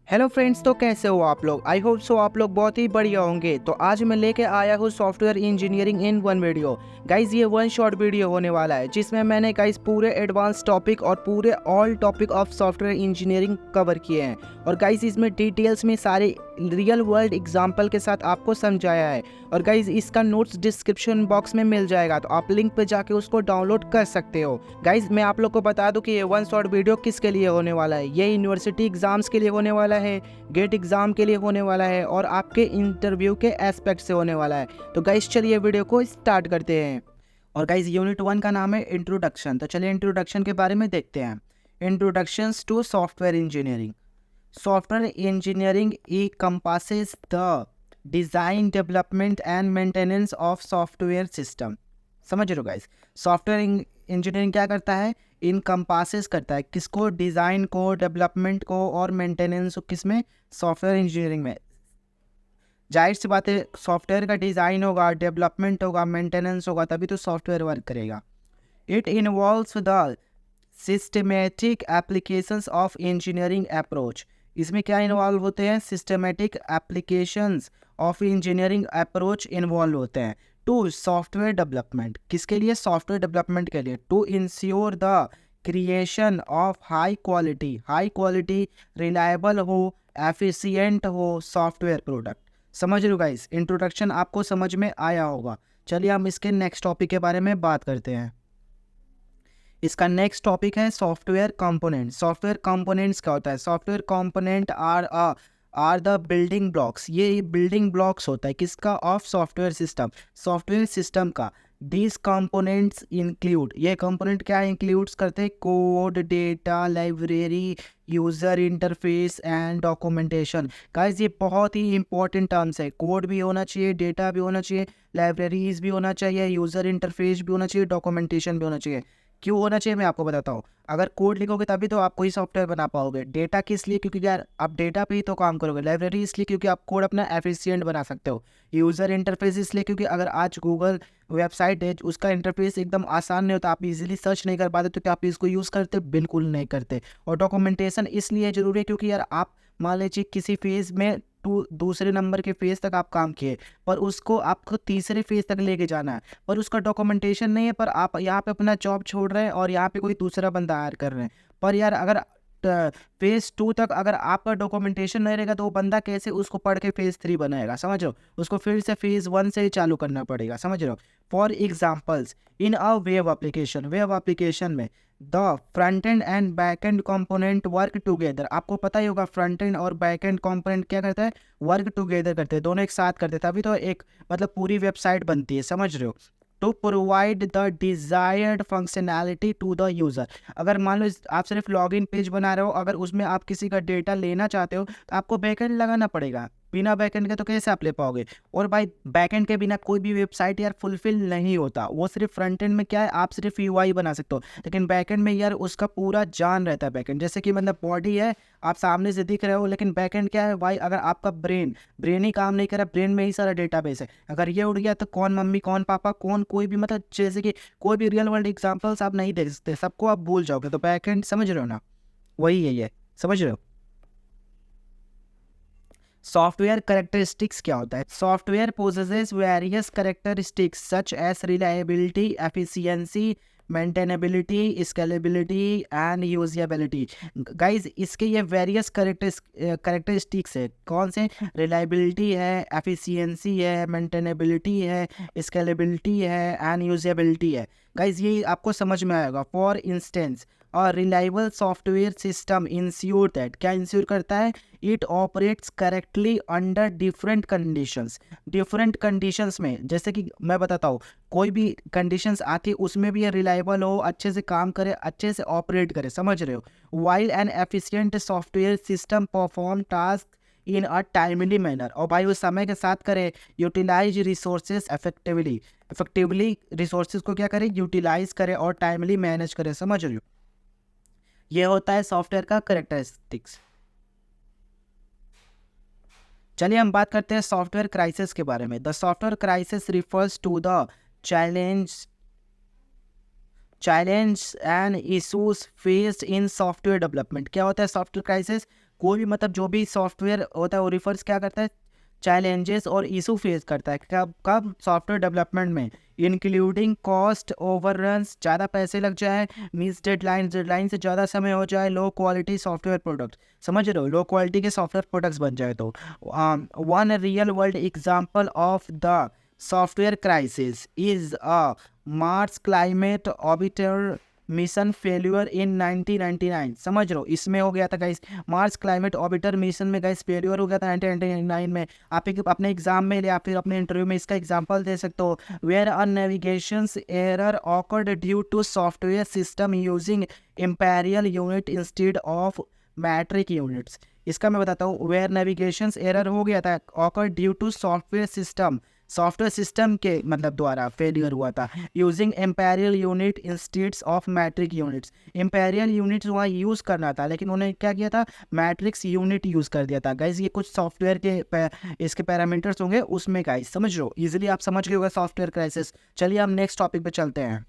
Hello friends, तो कैसे हो आप लोग। आई होप सो आप लोग बहुत ही बढ़िया होंगे। तो आज मैं लेके आया हूँ software engineering in one video. Guys ये वन शॉर्ट वीडियो होने वाला है जिसमें मैंने गाइज पूरे एडवांस टॉपिक और पूरे all topic of software engineering cover किए हैं। और गाइज इसमें डिटेल्स में सारे रियल वर्ल्ड एग्जाम्पल के साथ आपको समझाया है। और गाइज इसका नोट्स डिस्क्रिप्शन बॉक्स में मिल जाएगा, तो आप लिंक पे जाके उसको डाउनलोड कर सकते हो। गाइज मैं आप लोग को बता दूं कि ये वन शॉर्ट वीडियो किसके लिए होने वाला है। ये यूनिवर्सिटी एग्जाम्स के लिए होने वाला है, गेट एग्जाम के लिए होने वाला है और आपके इंटरव्यू के एस्पेक्ट से होने वाला है। तो गाइज चलिए वीडियो को स्टार्ट करते हैं। और गाइज यूनिट 1 का नाम है इंट्रोडक्शन। तो चलिए इंट्रोडक्शन के बारे में देखते हैं। Introductions to software engineering. Software engineering encompasses the design, development and maintenance of software system। समझ रहे हो गाइस। सॉफ्टवेयर इंजीनियरिंग क्या करता है, इनकम्पासेस करता है किसको, डिज़ाइन को, डेवलपमेंट को और मेंटेनेंस को। किस में, सॉफ्टवेयर इंजीनियरिंग में। जाहिर सी बात है, सॉफ्टवेयर का डिज़ाइन होगा, डेवलपमेंट होगा, मेंटेनेंस होगा, तभी तो सॉफ्टवेयर वर्क करेगा। It involves the systematic applications of engineering approach. इसमें क्या इन्वॉल्व होते हैं, systematic applications of engineering approach involve होते हैं। टू सॉफ्टवेयर डेवलपमेंट, किसके लिए, सॉफ्टवेयर डेवलपमेंट के लिए। To ensure the creation of high quality reliable हो, एफिशिएंट हो सॉफ्टवेयर प्रोडक्ट। समझ रहे हो गाइस, इंट्रोडक्शन आपको समझ में आया होगा। चलिए हम इसके नेक्स्ट टॉपिक के बारे में बात करते हैं। इसका नेक्स्ट टॉपिक है सॉफ्टवेयर कंपोनेंट। सॉफ्टवेयर कंपोनेंट्स क्या होता है, software component are the building blocks. ये बिल्डिंग ब्लॉक्स होता है किसका, of software system, software system का। दिस कंपोनेंट्स इंक्लूड, ये कंपोनेंट क्या इंक्लूड्स करते हैं, code, data, library, user interface and documentation. Guys ये बहुत ही इंपॉर्टेंट टर्म्स है। कोड भी होना चाहिए, डेटा भी होना चाहिए, लाइब्रेरीज भी होना चाहिए, यूज़र इंटरफेस भी होना चाहिए, डॉक्यूमेंटेशन भी होना चाहिए। क्यों होना चाहिए मैं आपको बताता हूँ। अगर कोड लिखोगे तभी तो आप कोई सॉफ्टवेयर बना पाओगे। डेटा किस लिए, क्योंकि यार आप डेटा पे ही तो काम करोगे। लाइब्रेरी इसलिए क्योंकि आप कोड अपना एफिशिएंट बना सकते हो। यूज़र इंटरफेस इसलिए क्योंकि अगर आज गूगल वेबसाइट है उसका इंटरफेस एकदम आसान नहीं होता, आप इजीली सर्च नहीं कर पाते, तो क्या आप इसको यूज़ करते, बिल्कुल नहीं करते। और डॉक्यूमेंटेशन इसलिए ज़रूरी है क्योंकि यार आप मान लीजिए किसी फेज़ में दूसरे नंबर के फेज़ तक आप काम किए, पर उसको आपको तीसरे फेज़ तक लेके जाना है, पर उसका डॉक्यूमेंटेशन नहीं है, पर आप यहाँ पे अपना जॉब छोड़ रहे हैं और यहाँ पे कोई दूसरा बंदा हायर कर रहे हैं। पर यार अगर फेज़ 2 तक अगर आपका डॉक्यूमेंटेशन नहीं रहेगा तो वो बंदा कैसे उसको पढ़ के फेज़ 3 बनाएगा, समझ रहे हो। उसको फिर से फेज़ 1 से ही चालू करना पड़ेगा, समझ रहे हो। For examples, in a web application में the front end and back end component work together. आपको पता ही होगा फ्रंट एंड और बैक एंड कॉम्पोनेंट क्या करता है, वर्क टुगेदर करते हैं, दोनों एक साथ करते हैं, तभी तो एक मतलब पूरी वेबसाइट बनती है, समझ रहे हो। To provide the desired functionality to the user. अगर मान लो आप सिर्फ लॉगिन पेज बना रहे हो, अगर उसमें आप किसी का डेटा लेना चाहते हो तो आपको बैकएंड लगाना पड़ेगा। बिना बैकएंड के तो कैसे आप ले पाओगे। और भाई बैकएंड के बिना कोई भी वेबसाइट यार फुलफिल नहीं होता। वो सिर्फ फ्रंट एंड में क्या है, आप सिर्फ यूआई बना सकते हो, लेकिन बैकएंड में यार उसका पूरा जान रहता है। बैकएंड जैसे कि मतलब बॉडी है, आप सामने से दिख रहे हो, लेकिन बैकएंड क्या है भाई, अगर आपका ब्रेन ही काम नहीं कर रहा, ब्रेन में ही सारा डेटाबेस है, अगर ये उड़ गया तो कौन मम्मी कौन पापा कौन कोई भी, मतलब जैसे कि कोई भी रियल वर्ल्ड एग्जांपल्स आप नहीं देख सकते, सबको आप भूल जाओगे। तो बैकएंड समझ रहे हो ना, वही है ये, समझ रहे हो। सॉफ्टवेयर कैरेक्टरिस्टिक्स क्या होता है, software possesses various characteristics such as reliability, efficiency, maintainability, scalability and usability. Guys इसके ये वेरियस कैरेक्टरिस्टिक्स है, कौन से, रिलायबिलिटी है, एफिशिएंसी है, मेंटेनेबिलिटी है, स्केलेबिलिटी है एंड यूजेबिलिटी है। गाइज ये आपको समझ में आएगा। फॉर इंस्टेंस और reliable software system ensure that, क्या इंश्योर करता है, it operates correctly under different conditions. Different conditions में जैसे कि मैं बताता हूँ, कोई भी कंडीशंस आती है उसमें भी ये रिलायबल हो, अच्छे से काम करे, अच्छे से ऑपरेट करे, समझ रहे हो। While N efficient software system perform task in a timely manner, और भाई वो समय के साथ करे, यूटिलाइज रिसोर्सेज इफेक्टिवली रिसोर्सेज को क्या करे, यूटिलाइज करे और टाइमली मैनेज करे, समझ रहे हो। ये होता है सॉफ्टवेयर का कैरेक्टरिस्टिक्स। चलिए हम बात करते हैं सॉफ्टवेयर क्राइसिस के बारे में। The software crisis refers to the challenge and issues faced in software development. क्या होता है सॉफ्टवेयर क्राइसिस, कोई भी मतलब जो भी सॉफ्टवेयर होता है वो रिफर्स क्या करता है, चैलेंजेस और इशू फेस करता है कब कब सॉफ्टवेयर डेवलपमेंट में, इंक्लूडिंग कॉस्ट ओवररन्स, ज़्यादा पैसे लग जाए, मिस डेडलाइन से ज़्यादा समय हो जाए, लो क्वालिटी सॉफ्टवेयर प्रोडक्ट, समझ रहे हो, लो क्वालिटी के सॉफ्टवेयर प्रोडक्ट्स बन जाए। तो one real world example of the software crisis is a Mars climate orbiter mission failure in 1999। समझ रहे हो, इसमें हो गया था guys, Mars climate orbiter mission में गाइस फेल्यूर हो गया था 1999 में। आप अपने एग्जाम में या फिर अपने इंटरव्यू में इसका एग्जांपल दे सकते हो, where a navigations error occurred due to software system using imperial unit instead of metric units. इसका मैं बताता हूँ, वेयर नेविगेशंस एरर हो गया था occurred due to software system के मतलब द्वारा फेलियर हुआ था, using imperial unit instead of metric units. Imperial units वहाँ यूज़ करना था लेकिन उन्होंने क्या किया था, मैट्रिक्स यूनिट यूज़ कर दिया था। गाइज ये कुछ सॉफ्टवेयर के इसके पैरामीटर्स होंगे उसमें, गाइज समझ लो, इजीली आप समझ गए होगा सॉफ्टवेयर क्राइसिस। चलिए हम नेक्स्ट टॉपिक पे चलते हैं।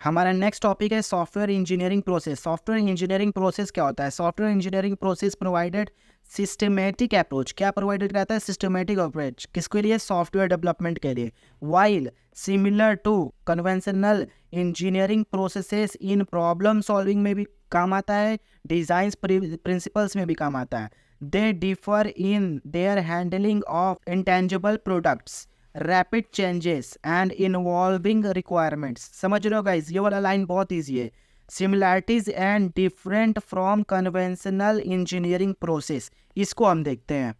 हमारा नेक्स्ट टॉपिक है software engineering process. Software engineering process क्या होता है? Software engineering process provided systematic approach, क्या प्रोवाइडेड करता है? सिस्टमेटिक अप्रोच, किसके लिए? सॉफ्टवेयर डेवलपमेंट के लिए। While similar to conventional engineering processes in problem solving में भी काम आता है, डिजाइन प्रिंसिपल्स में भी काम आता है। They differ in their handling of intangible products, rapid changes and involving requirements. समझ रहे हो गाइज, ये वाला लाइन बहुत ईजी है। Similarities and different from conventional engineering process, इसको हम देखते हैं।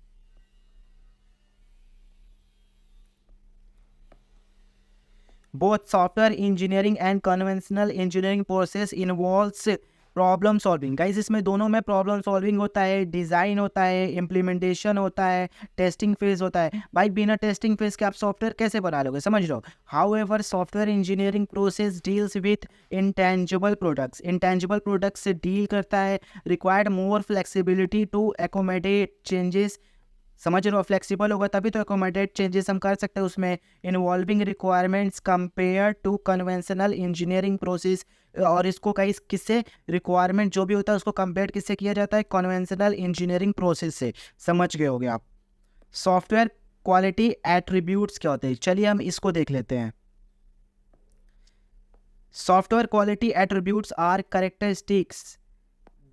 Both software engineering and conventional engineering process involves problem solving. Guys इसमें दोनों में प्रॉब्लम सॉल्विंग होता है, डिज़ाइन होता है, इम्प्लीमेंटेशन होता है, टेस्टिंग फेज होता है। भाई बिना टेस्टिंग फेज के आप सॉफ्टवेयर कैसे बना लोगे, समझ लो। However software engineering process deals with intangible products, intangible products से डील करता है, required more flexibility to accommodate changes. समझ रहे हो, फ्लेक्सिबल होगा तभी तो एकोमोडेट चेंजेस हम कर सकते हैं उसमें। Involving requirements compare to conventional engineering process, और इसको कई किससे, रिक्वायरमेंट जो भी होता है उसको कंपेयर किससे किया जाता है? कन्वेंशनल इंजीनियरिंग प्रोसेस से। समझ गए होगे आप। सॉफ्टवेयर क्वालिटी एट्रीब्यूट्स क्या होते हैं? चलिए हम इसको देख लेते हैं। Software quality attributes are characteristics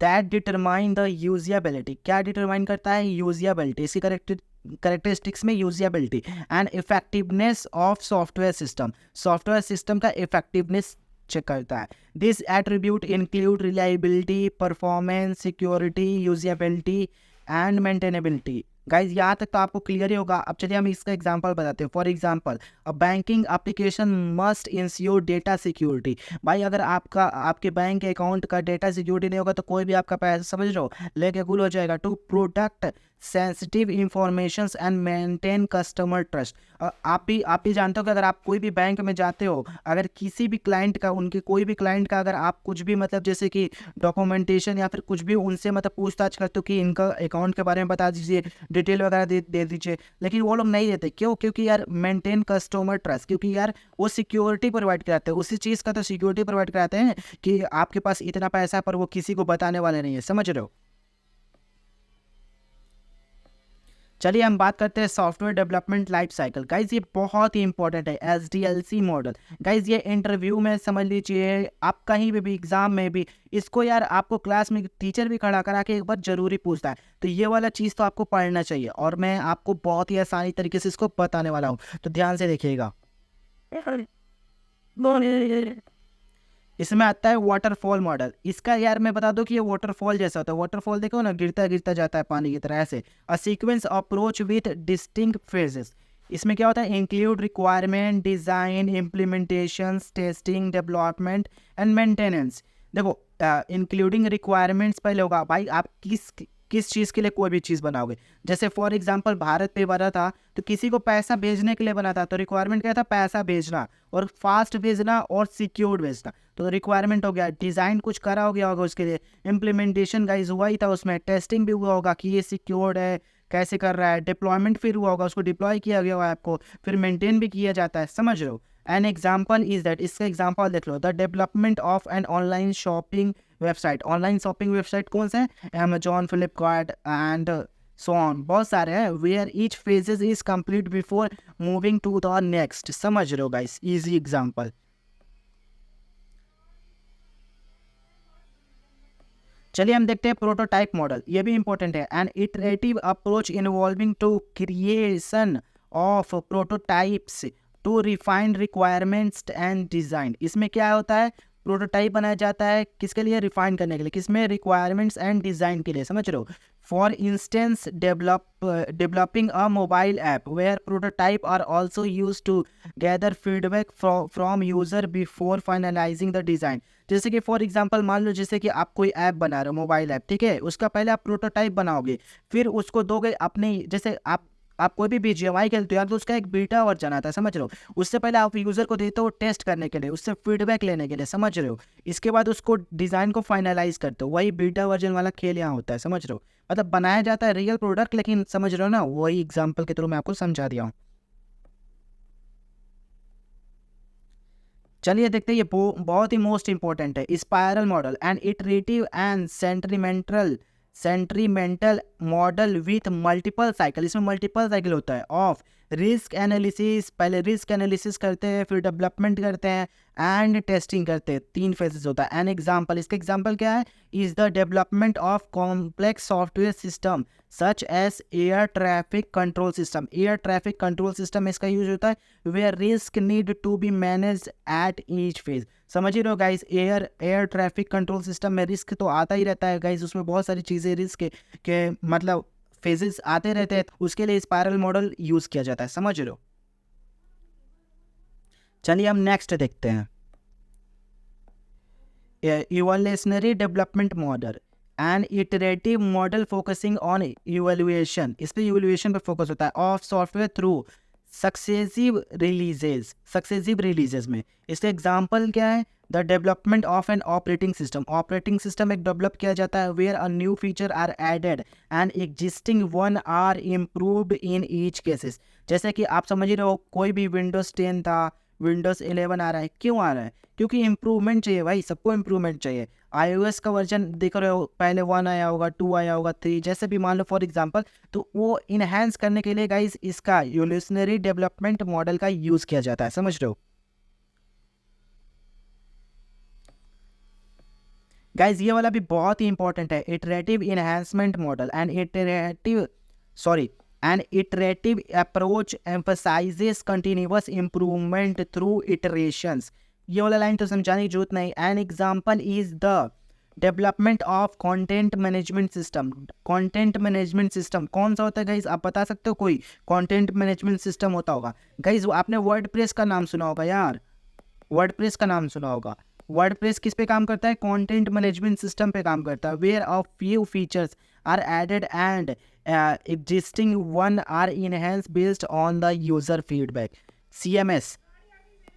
that determine the usability, क्या डिटरमाइन करता है? यूजिएबिलिटी, इसकी कैरेक्टरिस्टिक्स में usability and effectiveness of software system, software system का इफेक्टिवनेस चेक करता है। This attribute include reliability, performance, security, usability and maintainability. Guys यहाँ तक तो आपको क्लियर ही होगा। अब चलिए हम इसका एग्जांपल बताते हैं। For example, a banking application must ensure data security. भाई अगर आपके बैंक अकाउंट का डेटा सिक्योरिटी नहीं होगा तो कोई भी आपका पैसा, समझ लो, लेके गुल हो जाएगा। To protect sensitive information and maintain customer trust. आप भी जानते हो कि अगर आप कोई भी बैंक में जाते हो, अगर किसी भी क्लाइंट का, उनके कोई भी क्लाइंट का अगर आप कुछ भी मतलब जैसे कि डॉक्यूमेंटेशन या फिर कुछ भी उनसे मतलब पूछताछ करते हो कि इनका अकाउंट के बारे में बता दीजिए, डिटेल वगैरह दे दीजिए, लेकिन वो लोग नहीं देते। क्यों? क्योंकि यार मेंटेन कस्टमर ट्रस्ट, क्योंकि यार वो सिक्योरिटी प्रोवाइड कराते हैं, उसी चीज़ का तो सिक्योरिटी प्रोवाइड कराते हैं कि आपके पास इतना पैसा पर वो किसी को बताने वाले नहीं है। समझ रहे हो। चलिए हम बात करते हैं software development life cycle. Guys ये बहुत ही इंपॉर्टेंट है, SDLC मॉडल। गाइज ये इंटरव्यू में समझ लीजिए, आप कहीं भी एग्जाम में भी इसको यार आपको क्लास में टीचर भी खड़ा करा के एक बार जरूरी पूछता है, तो ये वाला चीज़ तो आपको पढ़ना चाहिए और मैं आपको बहुत ही आसानी तरीके से इसको बताने वाला हूँ, तो ध्यान से देखिएगा। इसमें आता है वाटरफॉल मॉडल। इसका यार मैं बता दूं कि ये वाटरफॉल जैसा होता है। वाटरफॉल देखो ना, गिरता गिरता जाता है पानी की तरह, ऐसे। A sequence approach with distinct phases. इसमें क्या होता है? Include requirement, design, implementation, testing, development and maintenance. देखो इंक्लूडिंग रिक्वायरमेंट्स पहले होगा। भाई आप किस चीज़ के लिए कोई भी चीज़ बनाओगे, जैसे फॉर एग्जांपल भारत पे बना था तो किसी को पैसा भेजने के लिए बना था, तो रिक्वायरमेंट क्या था? पैसा भेजना और फास्ट भेजना और सिक्योर्ड भेजना, तो रिक्वायरमेंट हो गया। डिज़ाइन कुछ करा हो गया होगा उसके लिए। इम्प्लीमेंटेशन गाइज हुआ ही था, उसमें टेस्टिंग भी हुआ होगा कि ये सिक्योर्ड है, कैसे कर रहा है। डिप्लॉयमेंट फिर हुआ होगा, उसको डिप्लॉय किया गया होगा आपको, फिर मेंटेन भी किया जाता है। समझ रहे हो। एन एग्जाम्पल इज दैट, इसका एग्जाम्पल देख लो, the development of an online shopping website. Online shopping website कौन सा है? Amazon, Flipkart and so on, बहुत सारे हैं। Where each phases is complete before moving to the next. समझ रहे हो गाइस, इजी एग्जाम्पल। चलिए हम देखते हैं प्रोटोटाइप मॉडल, ये भी इंपॉर्टेंट है। An iterative approach involving to creation of prototypes to refined requirements and design. इसमें क्या होता है? प्रोटोटाइप बनाया जाता है किसके लिए? रिफाइन करने के लिए। किसमें? रिक्वायरमेंट्स एंड डिजाइन के लिए। समझ रहे हो? For instance developing a mobile app where prototype are also use to gather feedback from user before finalizing the design. जैसे कि फॉर एग्जांपल मान लो, जैसे कि आप कोई ऐप बना रहे हो, मोबाइल ऐप, ठीक है, उसका पहले आप प्रोटोटाइप बनाओगे, फिर उसको दोगे अपने, जैसे आप कोई भी BGMI खेलते हो यार, तो उसका एक बीटा वर्जन आता है, समझ रहे हो? उससे पहले आप यूज़र को देते हो टेस्ट करने के लिए, उससे फीडबैक लेने के लिए, समझ रहे हो? इसके बाद उसको डिज़ाइन को फाइनलाइज करते हो, वही बीटा वर्जन वाला खेल यहाँ होता है, समझ रहे हो? मतलब बनाया जाता है रियल प्रोडक्ट, लेकिन समझ रहे हो ना, वही एग्जाम्पल के थ्रू मैं आपको समझा दिया हूँ। चलिए देखते हैं, ये बहुत ही मोस्ट इंपॉर्टेंट है, spiral model. And iterative and incremental model with multiple cycle. इसमें मल्टीपल साइकिल होता है ऑफ रिस्क एनालिसिस, पहले रिस्क एनालिसिस करते हैं, फिर डेवलपमेंट करते हैं एंड टेस्टिंग करते हैं। 3 फेजेस होता है। एन एग्जाम्पल, इसका एग्जाम्पल क्या है? Is the development of complex software system such as air traffic control system. Air traffic control system इसका यूज होता है where risk need to be manage at each phase. समझ ही रहो guys, air traffic control system में risk तो आता ही रहता है गाइस, उसमें बहुत सारी चीज़ें रिस्क के मतलब फेजेस आते रहते हैं, उसके लिए स्पायरल मॉडल यूज किया जाता है, समझ रहे हो? चलिए हम नेक्स्ट देखते हैं, evolutionary development model and iterative model focusing on evolution. इस पे इवोल्यूशन पे फोकस होता है of software through successive releases में। इसका एग्जांपल क्या है? The development of an operating system. Operating system एक डेवलप किया जाता है where a new feature are added and existing one are improved in each cases. जैसे कि आप समझ रहे हो, कोई भी विंडोज 10 था, विंडोज 11 आ रहा है, क्यों आ रहा है? क्योंकि इम्प्रूवमेंट चाहिए भाई, सबको इम्प्रूवमेंट चाहिए। iOS का वर्जन देख रहे हो, पहले 1 आया होगा, 2 आया होगा, 3, जैसे भी मान लो फॉर एग्जांपल, तो वो इनहेंस करने के लिए गाइस इसका इवोल्यूशनरी डेवलपमेंट मॉडल का यूज किया जाता है, समझ रहे हो? गाइज ये वाला भी बहुत ही इंपॉर्टेंट है, iterative enhancement model and an iterative approach emphasizes continuous improvement through iterations. ये वाला लाइन तो समझाने की जरूरत नहीं। An example is the development of content management system. Content management system कौन सा होता है गाइज, आप बता सकते हो? कोई कंटेंट मैनेजमेंट सिस्टम होता होगा गाइज, आपने वर्डप्रेस का नाम सुना होगा यार, वर्डप्रेस का नाम सुना होगा। वर्डप्रेस किस पे काम करता है? कंटेंट मैनेजमेंट सिस्टम पे काम करता है where of few features are added and existing one are enhance based on the user feedback. CMS,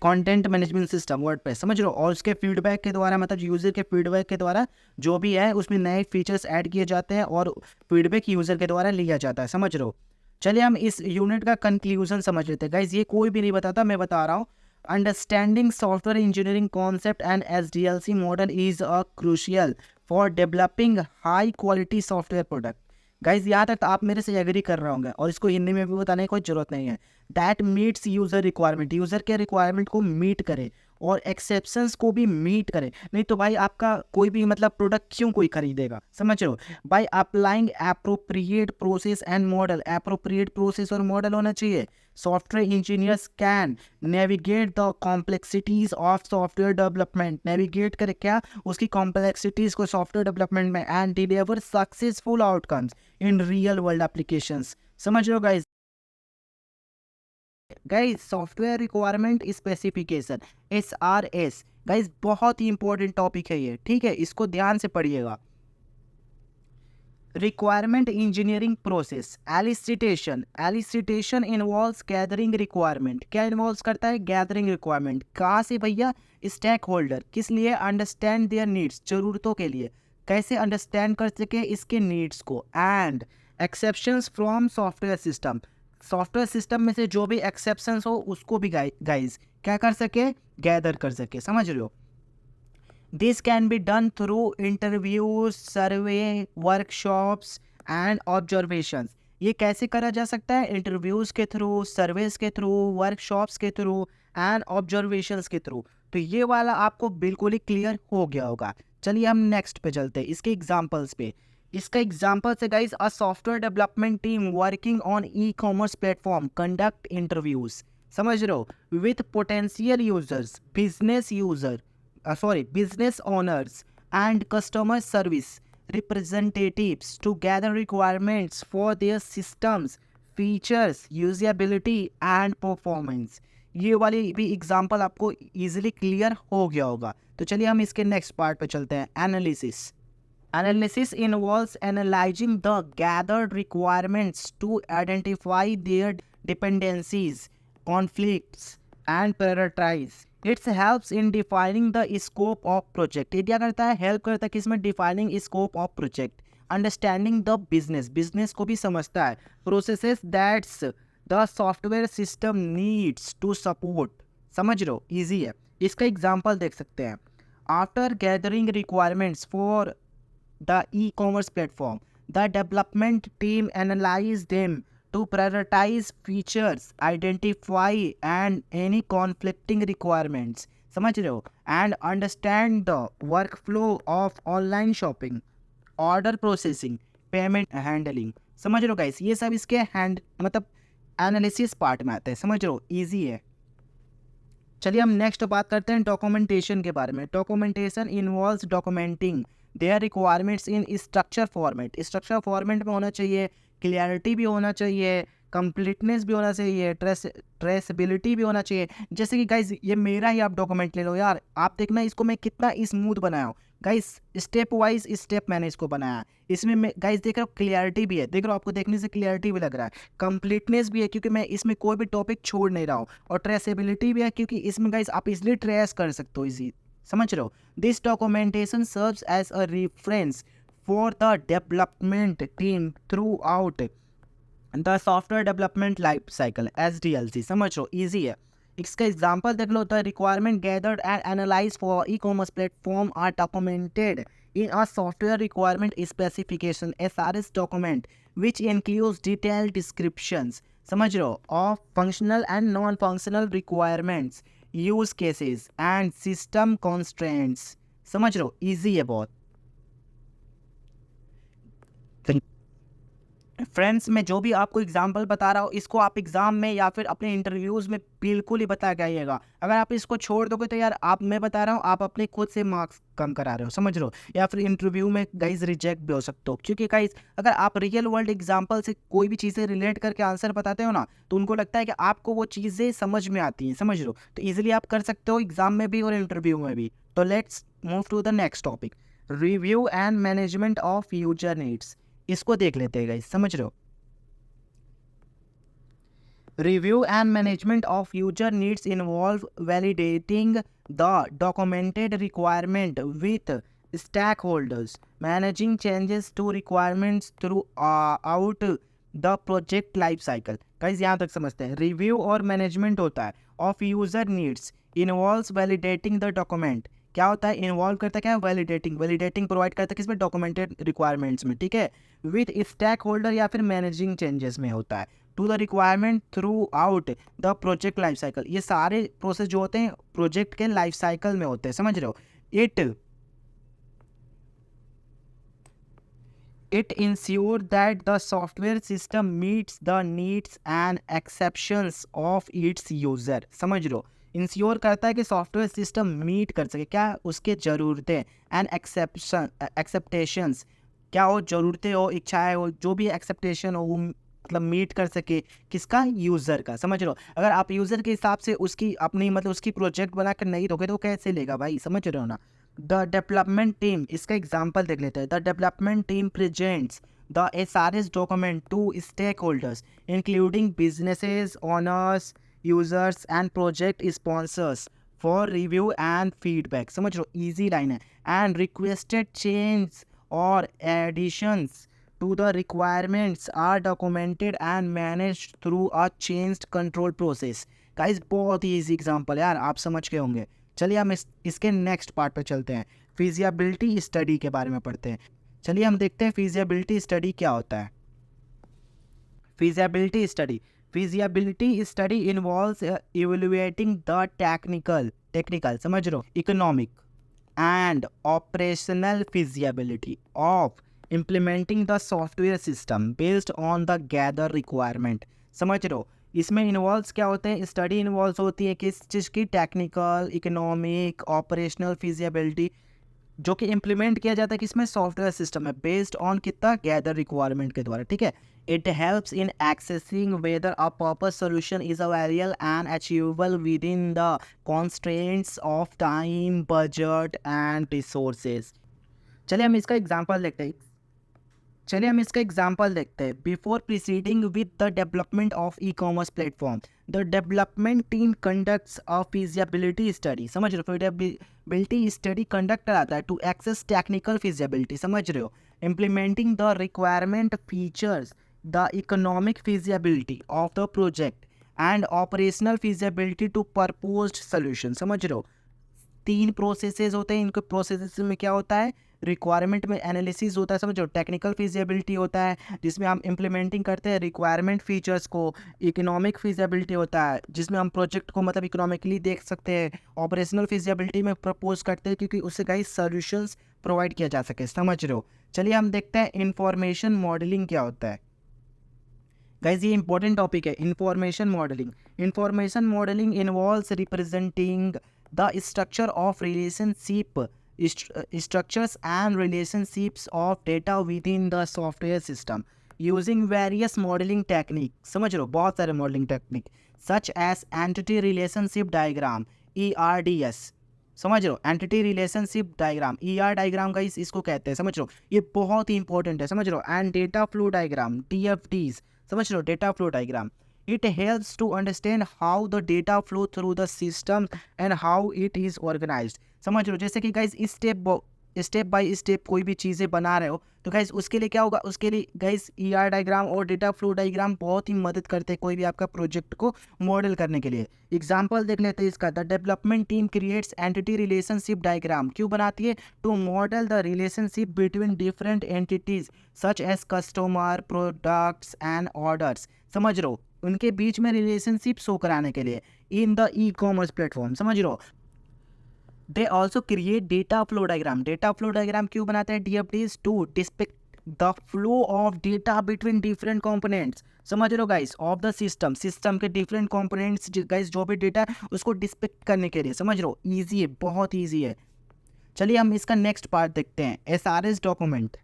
content management system, WordPress, समझ लो। और उसके फीडबैक के द्वारा, मतलब यूज़र के फीडबैक के द्वारा जो भी है उसमें नए फीचर्स ऐड किए जाते हैं और फीडबैक यूज़र के द्वारा लिया जाता है, समझ लो। चलिए हम इस यूनिट का कंक्लूजन समझ लेते हैं गाइज, ये कोई भी नहीं बताता, मैं बता रहा हूँ। Understanding software engineering concept and SDLC model is a crucial for developing high quality software product. Guys यहाँ तक आप मेरे से एग्री कर रहे होंगे, और इसको हिंदी में भी बताने की कोई जरूरत नहीं है। That meets user requirement, user के रिक्वायरमेंट को मीट करे और एक्सेप्शंस को भी मीट करे, नहीं तो भाई आपका कोई भी मतलब प्रोडक्ट क्यों कोई खरीदेगा, समझ रहे हो? By applying appropriate process and model, appropriate process और मॉडल होना चाहिए। Software engineers can navigate the complexities of software development. Navigate करे क्या? उसकी कॉम्प्लेक्सिटीज को सॉफ्टवेयर डेवलपमेंट में, and deliver successful outcomes in real world applications. समझ रहे हो guys? Guys software requirement specification, SRS, guys बहुत ही इंपॉर्टेंट टॉपिक है ये, ठीक है, इसको ध्यान से पढ़िएगा। Requirement engineering process, elicitation involves gathering requirement. क्या इन्वॉल्व करता है? Gathering requirement. कहाँ से भैया? स्टेक होल्डर, किस लिए? अंडरस्टैंड देयर नीड्स, जरूरतों के लिए, कैसे अंडरस्टैंड कर सके इसके नीड्स को। And exceptions from software system, software system में से जो भी एक्सेप्शंस हो उसको भी गाइज क्या कर सके, गैदर कर सके। समझ रहे हो? This can be done through interviews, survey, workshops and observations. ये कैसे करा जा सकता है? इंटरव्यूज के थ्रू, सर्वेस के थ्रू, वर्कशॉप्स के थ्रू एंड ऑब्जर्वेशंस के थ्रू। तो ये वाला आपको बिल्कुल ही क्लियर हो गया होगा। चलिए हम नेक्स्ट पे चलते हैं, इसके एग्जांपल्स पे। इसका एग्जांपल है guys, a software development team working on e commerce platform conduct interviews. समझ रहे हो? With potential users, business owners and customer service representatives to gather requirements for their systems, features, usability and performance। ये वाली भी example आपको easily clear हो गया होगा। तो चलिए हम इसके नेक्स्ट पार्ट पे चलते हैं, analysis. Analysis involves analyzing the gathered requirements to identify their dependencies, conflicts, and prioritize. It helps in defining the scope of project. ये क्या करता है? हेल्प करता है किसमें? Defining scope of project, understanding the business को भी समझता है, processes that's the software system needs to support. समझ रहे हो? ईजी है। इसका एग्जाम्पल देख सकते हैं। After gathering requirements for the e-commerce platform, the development team analyze them to prioritize features, identify and any conflicting requirements। समझ रहे हो? And understand the workflow of online shopping, order processing, payment handling। समझ रहे हो guys? ये सब इसके मतलब एनालिसिस पार्ट में आते हैं। समझ रहे हो? ईजी है। चलिए हम नेक्स्ट बात करते हैं डॉक्यूमेंटेशन के बारे में। Documentation involves documenting their requirements in structure format. Structure format में होना चाहिए, क्लियरिटी भी होना चाहिए, कंप्लीटनेस भी होना चाहिए, ट्रेसेबिलिटी भी होना चाहिए। जैसे कि गाइज ये मेरा ही आप डॉक्यूमेंट ले लो यार, आप देखना इसको मैं कितना स्मूथ बनाया हूँ गाइस, स्टेप वाइज स्टेप मैंने इसको बनाया। इसमें मैं गाइस देख रहा हूँ क्लियरिटी भी है, देख रहा हूँ आपको देखने से क्लियरिटी भी लग रहा है, कंप्लीटनेस भी है क्योंकि मैं इसमें कोई भी टॉपिक छोड़ नहीं रहा हूँ, और ट्रेसेबिलिटी भी है क्योंकि इसमें गाइस आप इजिली ट्रेस कर सकते हो इजी। समझ रहे हो? This documentation serves as a reference for the development team throughout the software development life cycle, SDLC। समझ लो ईजी है। इसका एग्जाम्पल देख लो, the requirement gathered and analyse for e commerce platform are documented in a software requirement specification SRS document which includes detailed descriptions, समझ रहे हो, of functional and non-functional requirements, use cases and system constraints। समझ रहे हो? easy है बहुत। Friends मैं जो भी आपको एग्जाम्पल बता रहा हूँ इसको आप एग्जाम में या फिर अपने इंटरव्यूज़ में बिल्कुल ही बता के आइएगा। अगर आप इसको छोड़ दोगे तो यार आप, मैं बता रहा हूँ, आप अपने खुद से मार्क्स कम करा रहे हो। समझ रहे हो? या फिर इंटरव्यू में गाइज रिजेक्ट भी हो सकते हो, क्योंकि गाइज अगर आप रियल वर्ल्ड एग्जाम्पल से कोई भी चीज़ें रिलेट करके आंसर बताते हो ना तो उनको लगता है कि आपको वो चीज़ें समझ में आती हैं। समझ रहे हो? तो ईजिली आप कर सकते हो एग्जाम में भी और इंटरव्यू में भी। तो let's move to the next topic, review and management of user needs. इसको देख लेते हैं गाइज। समझ रहे हो? Review and management of user needs involve validating the documented requirement with stakeholders, managing changes to requirements throughout the project life cycle। Guys यहाँ तक समझते हैं। रिव्यू और मैनेजमेंट होता है of user needs involves validating the document. क्या होता है? इन्वॉल्व करता है क्या? वैलिडेटिंग प्रोवाइड करता है किसमें? डॉक्यूमेंटेड रिक्वायरमेंट्स में। ठीक है? विथ स्टैक होल्डर या फिर मैनेजिंग चेंजेस में होता है। To the requirement throughout the project life cycle. ये सारे प्रोसेस जो होते हैं प्रोजेक्ट के लाइफ साइकिल में होते हैं। समझ रहे हो? It ensures that the software system meets the needs and exceptions of its user। समझ लो, इंश्योर करता है कि सॉफ्टवेयर सिस्टम मीट कर सके क्या? उसके ज़रूरतें एंड एक्सेप्टेशंस, क्या हो? ज़रूरतें हो, इच्छाएं हो, जो भी एक्सेप्टेशन हो वो मतलब मीट कर सके किसका? यूज़र का। समझ लो, अगर आप यूज़र के हिसाब से उसकी अपनी मतलब उसकी प्रोजेक्ट बना कर नहीं दोगे तो कैसे लेगा भाई? समझ रहे हो ना? द डेवलपमेंट टीम, इसका एग्जाम्पल देख लेते हैं। The development team presents the SRS document to stakeholders including businesses owners, users and project sponsors for review and feedback. समझ लो ईजी लाइन है। एंड रिक्वेस्टेड चेंज और additions to the requirements are documented and managed through a changed control process। Guys बहुत ही easy example यार, आप समझ गए होंगे। चलिए हम इसके नेक्स्ट पार्ट पे चलते हैं, फिजिबिलिटी स्टडी के बारे में पढ़ते हैं। चलिए हम देखते हैं फिजिबिलिटी स्टडी क्या होता है। Feasibility study involves evaluating the technical समझ रहे हो, economic and operational feasibility of implementing the software system based on the gather requirement। समझ रहे हो, इसमें इन्वॉल्व्स क्या होते हैं, स्टडी इन्वॉल्व होती है किस चीज़ की, टेक्निकल, इकोनॉमिक, ऑपरेशनल फिजिबिलिटी, जो कि इम्प्लीमेंट किया जाता है किसमें, सॉफ्टवेयर सिस्टम में, बेस्ड ऑन कितना, गैदर रिक्वायरमेंट के द्वारा। ठीक है, it helps in accessing weather a purpose solution is available and achievable with in the constraints of time, budget and resources. चलिए हम इसका एग्जांपल देखते हैं। Before preceding with the development of e commerce platform, the development team conducts a feasibility study. समझ रहे हो, feasibility study conduct कराता है टू एक्सेस टेक्निकल फिजिबिलिटी, समझ रहे हो, implementing the requirement features, the economic feasibility of the project and operational feasibility to proposed solution. समझ रहे हो, 3 प्रोसेसेस होते हैं। इनके प्रोसेसेस में क्या होता है, रिक्वायरमेंट में एनालिसिस होता है, समझो, टेक्निकल फिजिबिलिटी होता है जिसमें हम इम्प्लीमेंटिंग करते हैं रिक्वायरमेंट फीचर्स को, इकोनॉमिक फिजिबिलिटी होता है जिसमें हम प्रोजेक्ट को मतलब इकोनॉमिकली देख सकते हैं, ऑपरेशनल फिजिबिलिटी में प्रपोज करते हैं क्योंकि उससे कई सॉल्यूशंस प्रोवाइड किया जा सके। समझ रहे हो, चलिए हम देखते हैं इंफॉर्मेशन मॉडलिंग क्या होता है। गाइज ये इंपॉर्टेंट टॉपिक है, information modelling involves representing the structure of relationship structures and relationships of data within the software system using various modeling techniques। समझ रहे हो, बहुत सारे modeling technique such as entity relationship diagram, ERDS। समझ रहे हो, entity relationship diagram, ER diagram का इसको कहते हैं, समझ रहे हो, ये बहुत ही इंपॉर्टेंट है, समझ रहे हो, and data flow diagram, DFDs, समझ रहे हो, data flow diagram. It helps to understand how the data flow through the system and how it is organized। समझ रहे हो, जैसे कि गाइज स्टेप बाय स्टेप कोई भी चीज़ें बना रहे हो तो गाइज उसके लिए क्या होगा, उसके लिए गाइज ER डायग्राम और डेटा फ्लो डायग्राम बहुत ही मदद करते हैं कोई भी आपका प्रोजेक्ट को मॉडल करने के लिए। एग्जांपल देख लेते हैं इसका, the development team creates entity relationship diagram, क्यों बनाती है, to model the relationship between different entities such as customer, products and orders. समझ रहे हो, उनके बीच में रिलेशनशिप शो कराने के लिए in the e commerce platform. समझ रहे हो, they also create data flow diagram क्यों बनाते हैं, DFDs, to depict the flow of data between different components. समझ रहे हो गाइस, ऑफ द सिस्टम के डिफरेंट कंपोनेंट्स गाइस जो भी डेटा है उसको डिस्पिक्ट करने के लिए। समझ रहे हो, ईजी है, बहुत ईजी है। चलिए हम इसका नेक्स्ट पार्ट देखते हैं, SRS document.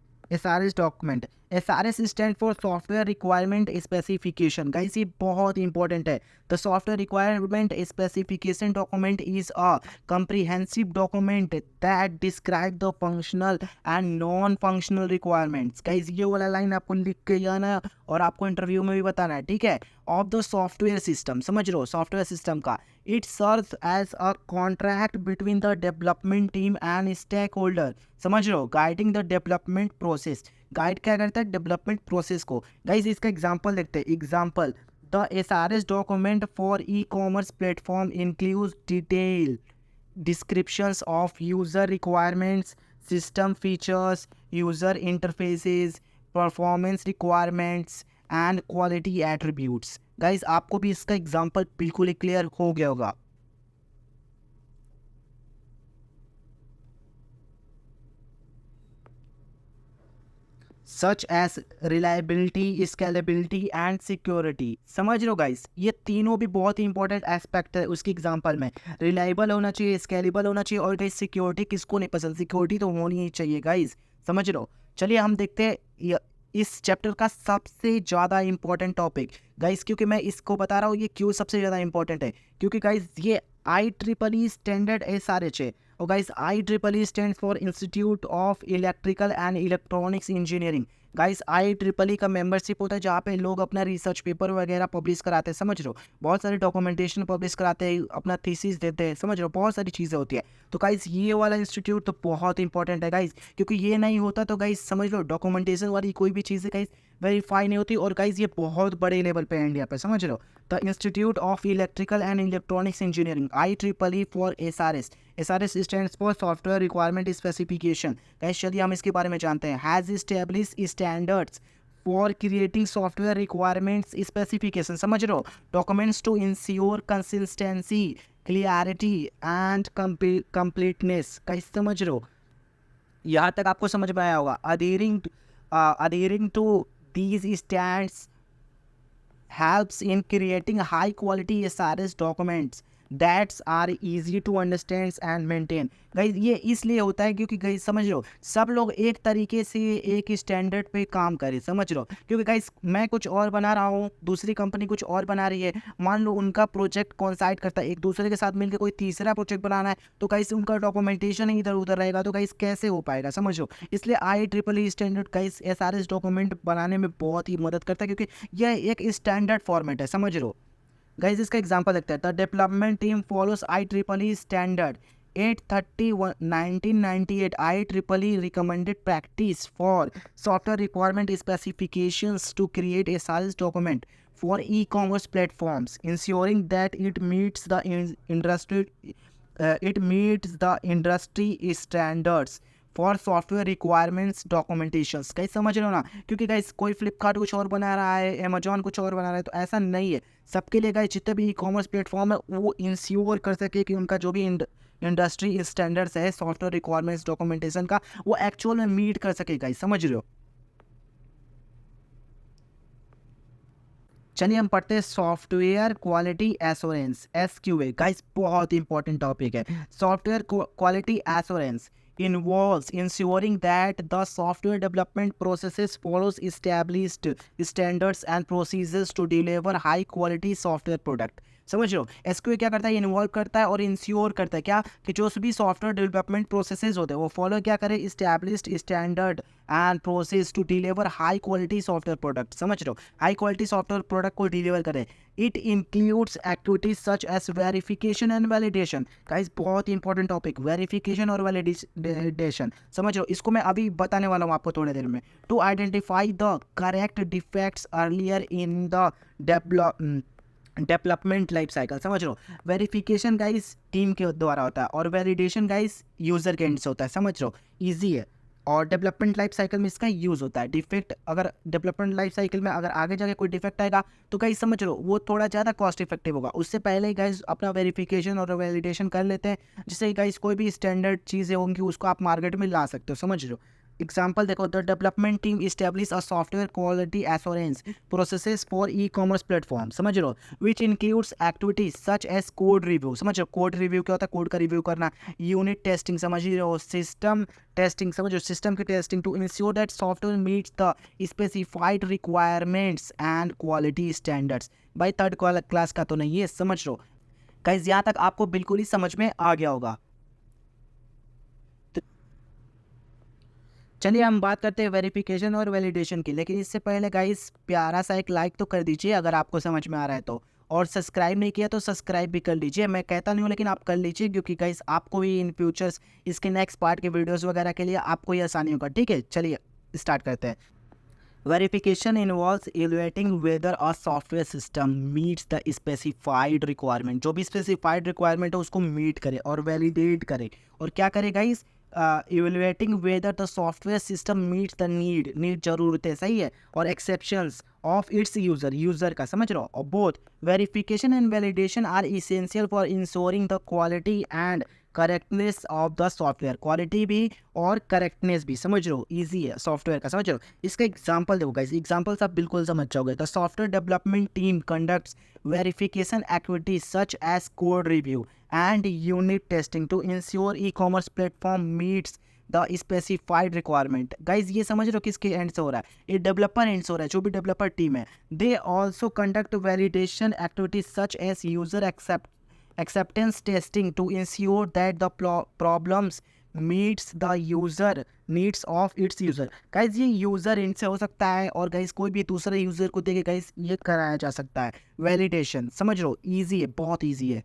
SRS stand for software requirement specification. Guys ये बहुत इंपॉर्टेंट है। The software requirement specification document is a comprehensive document that describe the functional and non-functional requirements। Guys ये वाला लाइन आपको लिख के जाना है और आपको इंटरव्यू में भी बताना है, ठीक है, ऑफ द सॉफ्टवेयर सिस्टम। समझ रहे हो, सॉफ्टवेयर सिस्टम का, it serves as a contract between the development team and stakeholder. समझ रहे हो, guiding the development process, guide क्या करता है, डेवलपमेंट प्रोसेस को। गाइस इसका एग्जांपल देखते हैं, example, the SRS document for e commerce platform includes detail descriptions of user requirements, system features, user interfaces, performance requirements and quality attributes। Guys आपको भी इसका एग्जांपल बिल्कुल ही क्लियर हो गया होगा। Such as reliability, scalability and security. समझ रहे हो गाइस, ये तीनों भी बहुत ही इंपॉर्टेंट एस्पेक्ट है उसके एग्जांपल में। रिलायबल होना चाहिए, स्केलेबल होना चाहिए, और गाइस सिक्योरिटी किसको नहीं पसंद, सिक्योरिटी तो होनी ही चाहिए गाइस। समझ रहे हो, चलिए हम देखते हैं इस चैप्टर का सबसे ज़्यादा इंपॉर्टेंट टॉपिक गाइस, क्योंकि मैं इसको बता रहा हूँ ये क्यों सबसे ज़्यादा इंपॉर्टेंट है, क्योंकि गाइस ये IEEE स्टैंडर्ड SRH है और guys IEEE stands for institute of electrical and electronics engineering. Guys IEEE का मेंबरशिप होता है जहाँ पे लोग अपना रिसर्च पेपर वगैरह पब्लिश कराते हैं, समझ रहे हो, बहुत सारे डॉक्यूमेंटेशन पब्लिश कराते हैं, अपना थीसिस देते हैं, समझ रहे हो, बहुत सारी चीज़ें होती है। तो गाइस ये वाला इंस्टीट्यूट तो बहुत इंपॉर्टेंट है गाइस, क्योंकि ये नहीं होता तो गाइस समझ लो डॉक्यूमेंटेशन वाली कोई भी चीज़ें गाइस वेरीफाई नहीं होती। और गाइस ये बहुत बड़े लेवल पे है इंडिया पे, समझ रहे हो। The institute of electrical and electronics engineering IEEE for SRS। SRS stands for software requirement specification. Guys चलिए हम इसके बारे में जानते हैं। Has establish standards for creating software requirements specification, समझ रहे हो, documents to ensure consistency, clarity and completeness. Guys समझ रहे हो, यहाँ तक आपको समझ में आया होगा। adhering to these standards helps in creating high quality SRS documents that are easy to understand and maintain। Guys ये इसलिए होता है क्योंकि गाइस समझ लो सब लोग एक तरीके से एक स्टैंडर्ड पे काम करें, समझ लो, क्योंकि गाइस मैं कुछ और बना रहा हूँ, दूसरी कंपनी कुछ और बना रही है, मान लो उनका प्रोजेक्ट कोइंसाइड करता है, एक दूसरे के साथ मिलकर कोई तीसरा प्रोजेक्ट बनाना है, तो गाइस उनका डॉक्यूमेंटेशन ही इधर उधर रहेगा, तो गाइस कैसे हो पाएगा, समझ लो। इसलिए IEEE standard guys SRS document बनाने में बहुत ही मदद करता है, क्योंकि यह एक स्टैंडर्ड फॉर्मेट है, समझ लो। गाइज इसका एग्जांपल देखते हैं। The development team follows IEEE standard 830/1998 IEEE recommended practice for software requirement specifications to create SRS document for e-commerce platforms, ensuring that it meets the industry standards for software requirements documentations. Guys समझ रहे हो ना, क्योंकि guys कोई फ्लिपकार्ट कुछ और बना रहा है, अमेजॉन कुछ और बना रहा है, तो ऐसा नहीं है। सबके लिए गाइस जितने भी ई-कॉमर्स प्लेटफॉर्म है वो इंश्योर कर सके कि उनका जो भी इंडस्ट्री स्टैंडर्ड्स है सॉफ्टवेयर रिक्वायरमेंट्स डॉक्यूमेंटेशन का, वो एक्चुअल में मीट कर सके। गाइस समझ रहे हो। चलिए हम पढ़ते हैं software quality assurance SQA। Guys बहुत इंपॉर्टेंट टॉपिक है। Software quality assurance involves ensuring that the software development processes follows established standards and procedures to deliver high quality software product। समझ लो SQA क्या करता है, इन्वॉल्व करता है और इंश्योर करता है क्या, कि जो भी सॉफ्टवेयर डेवलपमेंट प्रोसेसेस होते हैं वो फॉलो क्या करे, established standard and process to deliver high quality software product. समझ लो हाई क्वालिटी सॉफ्टवेयर प्रोडक्ट को डिलीवर करे। It includes activities such as verification and validation. Guys बहुत इंपॉर्टेंट टॉपिक, वेरिफिकेशन और वैलिडेशन, समझ लो, इसको मैं अभी बताने वाला हूँ आपको थोड़ी देर में। To identify the correct defects earlier in the development life cycle. समझ लो वेरिफिकेशन गाइस टीम के द्वारा होता है और वैलिडेशन गाइस यूजर के एंड से होता है, समझ लो, इजी है। और डेवलपमेंट लाइफ साइकिल में इसका यूज़ होता है। डिफेक्ट अगर डेवलपमेंट लाइफ साइकिल में अगर आगे जाके कोई डिफेक्ट आएगा तो गाइस समझ लो वो थोड़ा ज़्यादा कॉस्ट इफेक्टिव होगा, उससे पहले ही गाइस अपना वेरिफिकेशन और वैलिडेशन कर लेते हैं, जिससे गाइस कोई भी स्टैंडर्ड चीज़ें होंगी उसको आप मार्केट में ला सकते हो, समझ लो। एग्जाम्पल देखो, the development team establish a software quality assurance processes for e-commerce platform, समझ लो, which includes activities such as code review. समझ लो कोड रिव्यू क्या होता है, कोड का रिव्यू करना, यूनिट टेस्टिंग, समझ लो, सिस्टम टेस्टिंग, समझ लो, सिस्टम की testing, to ensure that software meets the specified requirements and quality standards. भाई थर्ड क्लास का तो नहीं है, समझ लो। गाइस यहाँ तक आपको बिल्कुल ही समझ में आ गया होगा। चलिए हम बात करते हैं वेरिफिकेशन और वैलिडेशन की, लेकिन इससे पहले गाइस प्यारा सा एक लाइक तो कर दीजिए अगर आपको समझ में आ रहा है तो, और सब्सक्राइब नहीं किया तो सब्सक्राइब भी कर लीजिए। मैं कहता नहीं हूँ लेकिन आप कर लीजिए, क्योंकि गाइस आपको भी इन फ्यूचर्स इसके नेक्स्ट पार्ट के वीडियोस वगैरह के लिए आपको ही आसानी होगा, ठीक है। चलिए स्टार्ट करते हैं। Verification involves evaluating weather a software system meets the specified requirement. जो भी स्पेसिफाइड रिक्वायरमेंट है उसको मीट करे और वैलिडेट करे, और क्या करे guys, evaluating whether the software system meets the need ज़रूरत है, सही है, और एक्सेप्शंस ऑफ इट्स यूज़र का, समझ रहे हो। और both verification and validation are essential for ensuring the quality and correctness of the software. Quality भी और करेक्टनेस भी, समझ लो, इजी है सॉफ्टवेयर का, समझ लो। इसका एग्जांपल देखो गाइस, एग्जांपल आप बिल्कुल समझ जाओगे। The software development team conducts verification activities such as code review and unit testing to ensure e-commerce platform meets the specified requirement. Guys ये समझ लो किसके एंड से हो रहा है, ये डेवलपर एंड से हो रहा है, जो भी डेवलपर टीम है। They also conduct validation activities such as user acceptance testing to ensure that the problems meets the user needs of its user। Guys ये यूज़र इनसे हो सकता है और गाइज कोई भी दूसरे यूज़र को देके गाइज ये कराया जा सकता है वैलिडेशन। समझ लो, ईजी है, बहुत ईजी है।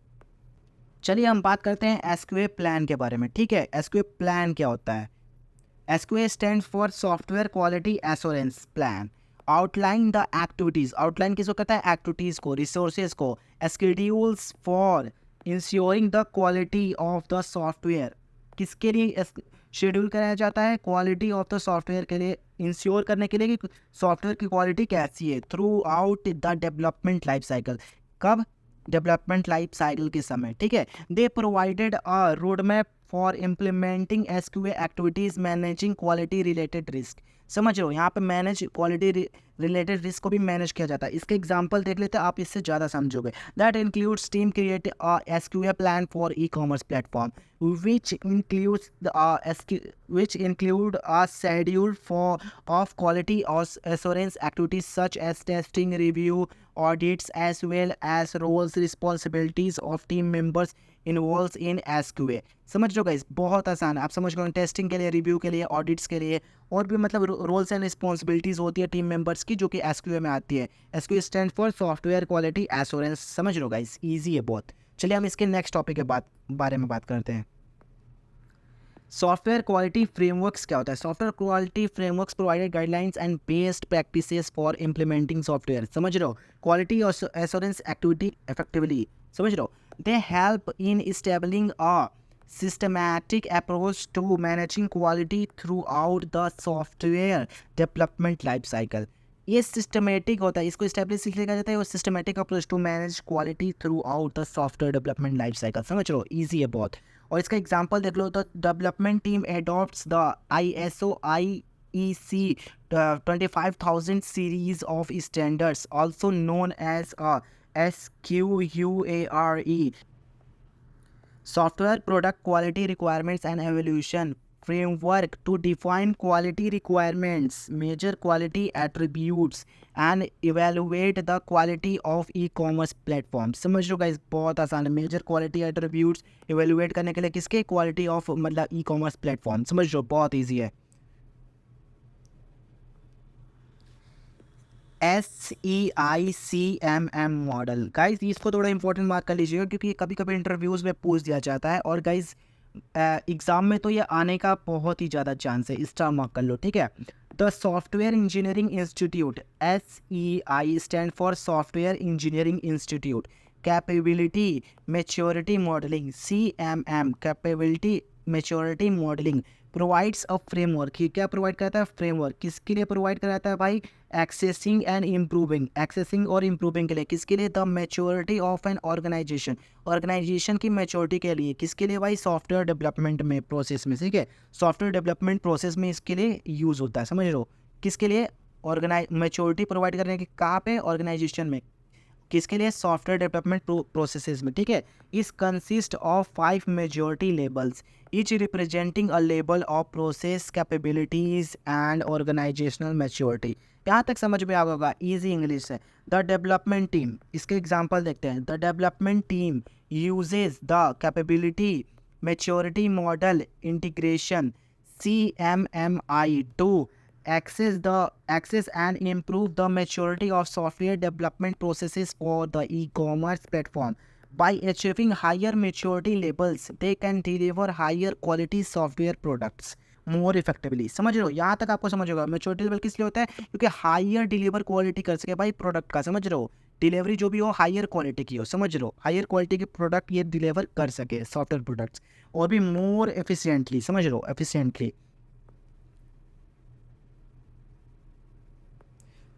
चलिए हम बात करते हैं एसक्यूए प्लान के बारे में। ठीक है, एसक्यूए प्लान क्या होता है? SQA stand for software quality assurance plan. Outline the activities, outline किसको कहता है? एक्टिविटीज को, रिसोर्सेज को। Schedules for ensuring the quality of the software, किसके लिए शेड्यूल कराया जाता है? क्वालिटी ऑफ द सॉफ्टवेयर के लिए, इंश्योर करने के लिए कि सॉफ्टवेयर की क्वालिटी कैसी है throughout the development life cycle. कब? डेवलपमेंट लाइफ साइकिल के समय। ठीक है, they provided a road map for implementing SQA activities managing quality related risk. समझ लो, यहाँ पे मैनेज क्वालिटी रिलेटेड रिस्क को भी मैनेज किया जाता है। इसके एग्जांपल देख लेते हैं, आप इससे ज़्यादा समझोगे। That includes team create a SQA plan for e commerce platform which include a schedule of quality assurance activities such as testing, review, audits, as well as roles responsibilities of team members involved in SQA। समझ लो guys, बहुत आसान है, आप समझ लो। Testing के लिए, रिव्यू के लिए, ऑडिट्स के लिए, और भी मतलब रोल्स एंड रिस्पॉन्सिबिलिटीज़ होती है टीम मेंबर्स की, जो कि SQA में आती है। SQA stand for software quality assurance. समझ लो गाइस, ईजी है बहुत। चलिए हम इसके नेक्स्ट टॉपिक के बारे में बात करते हैं। सॉफ्टवेयर क्वालिटी फ्रेमवर्क्स क्या होता है? Software quality frameworks provided guidelines and best practices for implementing software. समझ लो, क्वालिटी और एश्योरेंस एक्टिविटी इफेक्टिवली। समझ लो, they help in establishing a systematic approach to managing quality throughout the software development life cycle। ये systematic होता है, इसको establish किया जाता है, और systematic approach to manage quality throughout the software development life cycle. समझ लो, ईजी है बहुत। और इसका एग्जांपल देख लो, the development team adopts the ISO IEC 25000 series of standards, also known as SQUARE, Software Product Quality Requirements and Evaluation Framework, to define quality requirements, measure quality attributes, and evaluate the quality of e-commerce platform। समझ लो guys, बहुत आसान है। Major quality attributes evaluate करने के लिए किसके? Quality of मतलब ई-कॉमर्स प्लेटफॉर्म। समझ लो, बहुत ईजी है। SEICMM model. गाइज इसको थोड़ा इंपॉर्टेंट मार्क कर लीजिएगा, क्योंकि कभी कभी इंटरव्यूज़ में पूछ दिया जाता है, और गाइज एग्ज़ाम में तो ये आने का बहुत ही ज़्यादा चांस है। स्टार मार्क कर लो, ठीक है। The software engineering institute, SEI stand for software engineering institute. Capability maturity modelling, CMM capability maturity modelling provides a framework. ये क्या प्रोवाइड कराता है? फ्रेमवर्क। किसके लिए प्रोवाइड कराता है भाई? एक्सेसिंग एंड इम्प्रूविंग, एक्सेसिंग और इम्प्रूविंग के लिए। किसके लिए? The maturity of an organisation, organisation की मैच्योरिटी के लिए। किसके लिए भाई? सॉफ्टवेयर डेवलपमेंट में प्रोसेस में। ठीक है, सॉफ्टवेयर डेवलपमेंट प्रोसेस में इसके लिए यूज़ होता है। समझ लो, किसके लिए? मैच्योरिटी प्रोवाइड करने के, कहाँ पे? ऑर्गेनाइजेशन में। किसके लिए? सॉफ्टवेयर डेवलपमेंट प्रोसेसेस में। ठीक है, इस consist of 5 majority labels, each representing a label of process capabilities and organisational maturity. यहाँ तक समझ में आ होगा, ईजी इंग्लिश है। द डेवलपमेंट टीम, इसके एग्जांपल देखते हैं। The development team uses the capability maturity model integration, CMMI, to access and improve the maturity of software development processes for the e-commerce platform. By achieving higher maturity levels, they can deliver higher quality software products more effectively। समझ लो, यहाँ तक आपको समझ होगा। Maturity level किस लिए होता है? क्योंकि हायर डिलीवर क्वालिटी कर सके भाई प्रोडक्ट का। समझ लो, डिलीवरी जो भी हो हायर क्वालिटी की हो। समझ लो, हायर क्वालिटी के प्रोडक्ट ये डिलीवर कर सके सॉफ्टवेयर प्रोडक्ट्स, और भी मोर एफिशिएंटली। समझ लो, एफिशिएंटली।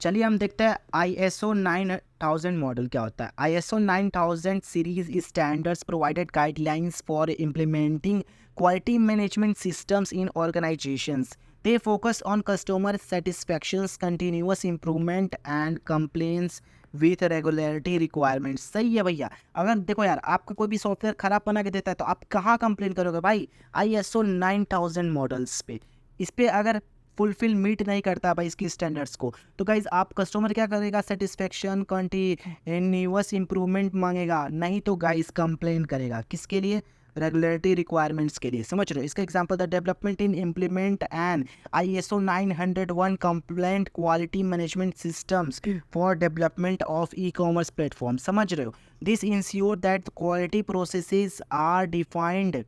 चलिए हम देखते हैं ISO 9000 मॉडल क्या होता है। ISO 9000 series standards provided guidelines for implementing quality management systems in organizations. They focus on customer satisfaction, continuous improvement, and compliance with regulatory requirements। सही है भैया। अगर देखो यार, आपका कोई भी सॉफ्टवेयर खराब बना के देता है, तो आप कहाँ कंप्लेन करोगे भाई? ISO 9000 मॉडल्स पे। इस पे अगर फुलफिल मीट नहीं करता भाई इसकी स्टैंडर्ड्स को, तो गाइज आप कस्टमर क्या करेगा, सेटिस्फेक्शन कंटिन्यूअस इंप्रूवमेंट मांगेगा, नहीं तो गाइज कंप्लेन करेगा। किसके लिए? रेगुलेटरी रिक्वायरमेंट्स के लिए। समझ रहे हो? इसका example the development in implement and ISO 901 compliant quality management systems for development of e-commerce platform. समझ रहे हो? This ensure that quality processes are defined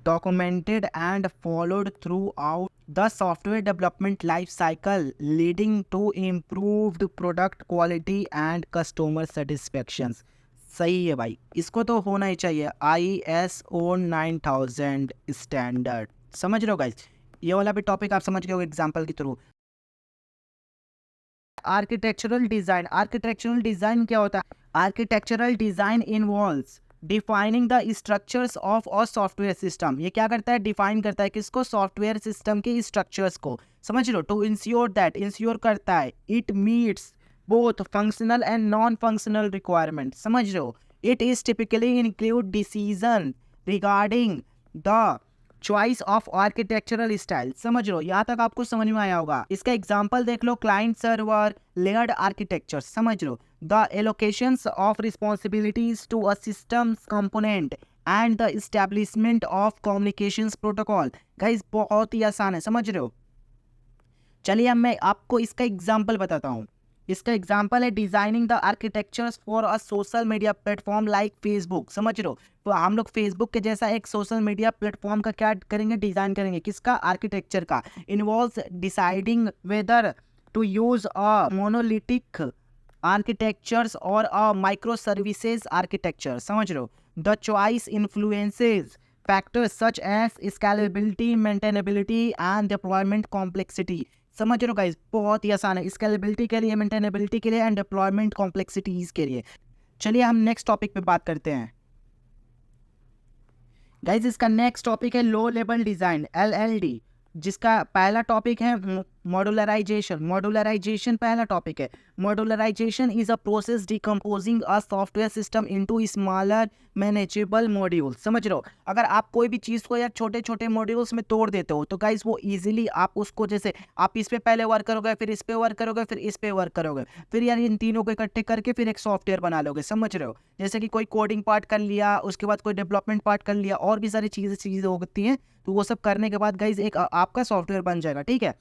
documented and followed throughout the software development life cycle, leading to improved product quality and customer satisfaction। सही है भाई, इसको तो होना ही चाहिए ISO 9000 स्टैंडर्ड। समझ रहे हो गाइस? ये वाला भी टॉपिक आप समझ गए हो एग्जांपल के through. Architectural design, architectural design क्या होता है? Architectural design involves defining the structures of a software system. ये क्या करता है? डिफाइन करता है किसको? सॉफ्टवेयर सिस्टम के स्ट्रक्चर्स को। समझ लो? टू इंश्योर दैट, इंश्योर करता है it meets both functional and non functional requirement. समझ रहे हो? It is typically include decision regarding the choice of architectural style. समझ लो? यहाँ तक आपको समझ में आया होगा। इसका एग्जांपल देख लो, क्लाइंट सर्वर लेयर्ड आर्किटेक्चर। समझ लो? The allocations of responsibilities to a systems component and the establishment of communications protocol. Guys बहुत ही आसान है। समझ रहे हो? चलिए अब मैं आपको इसका एग्जाम्पल बताता हूँ। इसका एग्जाम्पल है designing the architectures for a social media platform like Facebook. समझ रहे हो? तो हम लोग फेसबुक के जैसा एक सोशल मीडिया प्लेटफॉर्म का क्या करेंगे? डिजाइन करेंगे। किसका? आर्किटेक्चर का। Involves deciding whether to use a monolithic architectures और अ माइक्रो सर्विसेज आर्किटेक्चर। समझ रहे हो? The choice influences factors such as scalability, maintainability and deployment complexity. समझ रहे हो गाइस? बहुत ही आसान है। स्केलेबिलिटी के लिए, मेंटेनेबिलिटी के लिए एंड डिप्लॉयमेंट कॉम्प्लेक्सिटीज के लिए। चलिए हम नेक्स्ट टॉपिक पे बात करते हैं गाइस। इसका नेक्स्ट टॉपिक है लो लेवल डिजाइन, LLD, जिसका पहला टॉपिक है मॉड्यूलराइजेशन। मॉड्यूलराइजेशन पहला टॉपिक है। Modularisation is a process decomposing a software system into smaller manageable module. समझ रहे हो? अगर आप कोई भी चीज़ को यार छोटे छोटे मॉड्यूल्स में तोड़ देते हो तो गाइस वो इजीली आप उसको, जैसे आप इस पे पहले वर्क करोगे, फिर इस पे वर्क करोगे, फिर इस पे वर्क करोगे, फिर यार इन तीनों को इकट्ठे करके फिर एक सॉफ्टवेयर बना लोगे। समझ रहे हो? जैसे कि कोई कोडिंग पार्ट कर लिया, उसके बाद कोई डेवलपमेंट पार्ट कर लिया, और भी सारी चीज़ें होती हैं, तो वो सब करने के बाद गाइस एक आपका सॉफ्टवेयर बन जाएगा। ठीक है?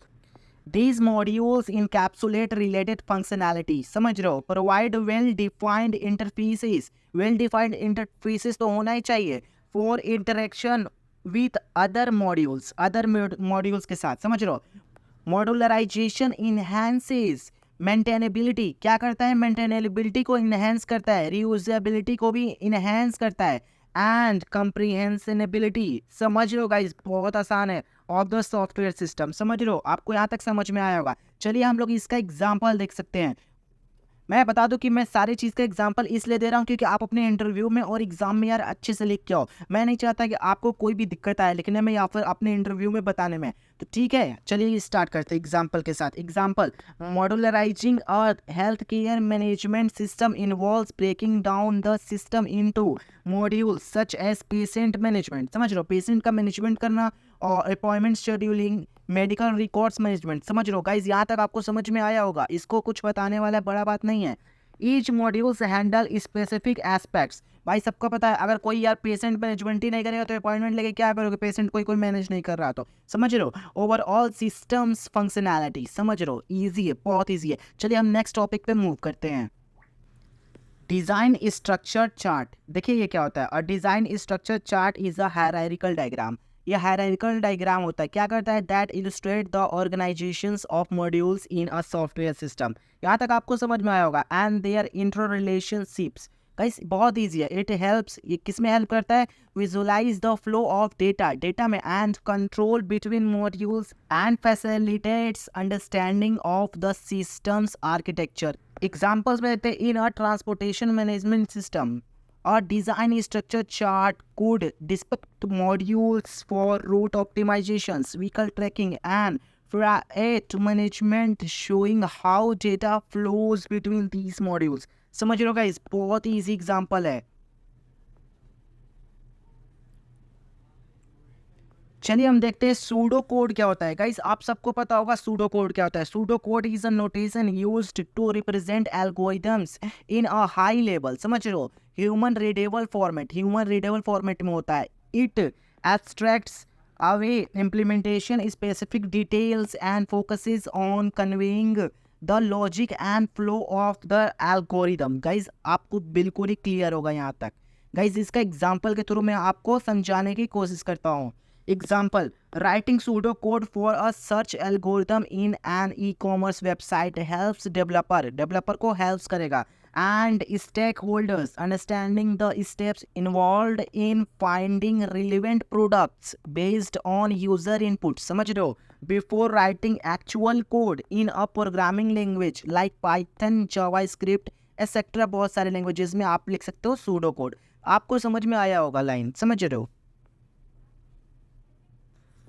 These modules encapsulate related functionality। समझ रहे हो? Provide well-defined interfaces। well-defined interfaces तो होना ही चाहिए for interaction with other modules, other modules के साथ। समझ रहे हो? Modularization enhances maintainability। क्या करता है? maintainability को enhance करता है, reusability को भी enhance करता है, एंड comprehensibility। समझ लो गाइस, बहुत आसान है, ऑफ द सॉफ्टवेयर सिस्टम। समझ लो? आपको यहाँ तक समझ में आया होगा। चलिए हम लोग इसका एग्जांपल देख सकते हैं। मैं बता दूं कि मैं सारी चीज़ का एग्जांपल इसलिए दे रहा हूं क्योंकि आप अपने इंटरव्यू में और एग्जाम में यार अच्छे से लिख के आओ। मैं नहीं चाहता कि आपको कोई भी दिक्कत आए लिखने में या फिर अपने इंटरव्यू में बताने में। तो ठीक है, चलिए स्टार्ट करते हैं एग्जांपल के साथ। Example, modularising a health care management system involves breaking down the system into modules such as patient management. समझ लो? पेशेंट का मैनेजमेंट करना और appointment scheduling, medical records management. समझ लो गाइज? यहाँ तक आपको समझ में आया होगा। इसको कुछ बताने वाला बड़ा बात नहीं है। Each modules handle specific aspects. भाई सबको पता है, अगर कोई यार पेशेंट मैनेजमेंट ही नहीं करेगा तो अपॉइंटमेंट लेके क्या करोगे? पेशेंट कोई मैनेज नहीं कर रहा तो। समझ रहे हो? Overall systems functionality. समझ रहे हो? ईजी है, बहुत ईजी है। चलिए हम नेक्स्ट टॉपिक पे मूव करते हैं। Design structure chart. देखिए ये क्या होता है? A design structure chart is a hierarchical diagram. ये हायरार्किकल डायग्राम होता है। क्या करता है? That illustrate the organisations of modules in a software system. यहाँ तक आपको समझ में आया होगा। And their inter relationships. Guys बहुत ईजी है। इट हेल्प्स, ये किस में हेल्प करता है? Visualise the flow of data में and control between modules and facilitates understanding of the systems architecture. Examples में देते हैं, in a transportation management system or design structure chart could depict modules for route optimizations, vehicle tracking and freight management, showing how data flows between these modules। समझ लो guys, बहुत ही easy example है। चलिए हम देखते हैं सूडो कोड क्या होता है। गाइस आप सबको पता होगा सूडो कोड क्या होता है। Pseudo code is a notation used to represent algorithms in a high level, समझ रहे हो, human readable format, human readable format में होता है। It abstracts away implementation specific details and focuses on conveying the logic and flow of the algorithm. Guys आपको बिल्कुल ही clear होगा यहाँ तक। गाइस इसका एग्जांपल के थ्रू मैं आपको समझाने की कोशिश करता हूँ। Example, writing pseudo code for a search algorithm in an e-commerce website helps developer को हेल्प्स करेगा and stakeholders understanding the steps involve in finding relevant products based on user input, समझ रहे हो, before writing actual code in a programming language like Python, JavaScript etcetera. बहुत सारे languages में आप लिख सकते हो सूडो कोड। आपको समझ में आया होगा लाइन, समझ रहे हो।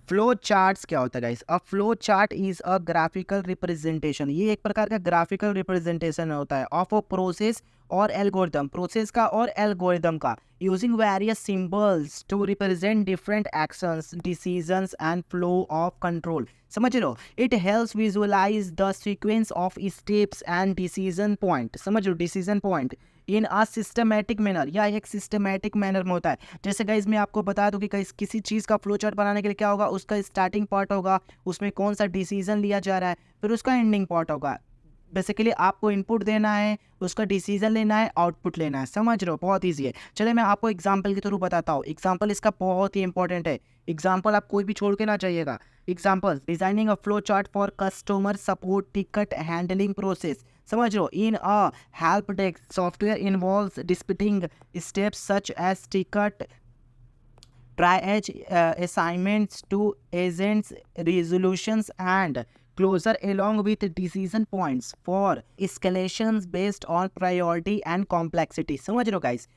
फ्लो चार्ट्स क्या होता है guys? A flow chart is a graphical representation, ये एक प्रकार का ग्राफिकल रिप्रेजेंटेशन होता है ऑफ अ प्रोसेस और एल्गोरिथम, प्रोसेस का और एल्गोरिथम का, using various symbols to represent different actions, decisions and flow of control, समझ रहे हो। It helps visualise the sequence of steps and decision point, समझ रहे हो, decision point in a systematic manner, या एक सिस्टमैटिक मैनर में होता है। जैसे गाइज मैं आपको बता दूं कि किसी चीज़ का फ्लो चार्ट बनाने के लिए क्या होगा, उसका स्टार्टिंग पार्ट होगा, उसमें कौन सा डिसीजन लिया जा रहा है, फिर उसका एंडिंग पार्ट होगा। बेसिकली आपको इनपुट देना है, उसका डिसीजन लेना है, आउटपुट लेना है, समझ रहे हो, बहुत ईजी है। चलिए मैं आपको एग्जाम्पल के थ्रू बताता हूँ। एग्जाम्पल इसका बहुत ही इंपॉर्टेंट है, एग्जाम्पल आप कोई भी छोड़ के ना जाइएगा। Example, designing a flow chart for customer support ticket handling process, समझ लो, in a help desk software involves disputing steps such as ticket triage assignments to agents, resolutions and closure along with decision points for escalations based on priority and complexity, समझ रहे हो guys,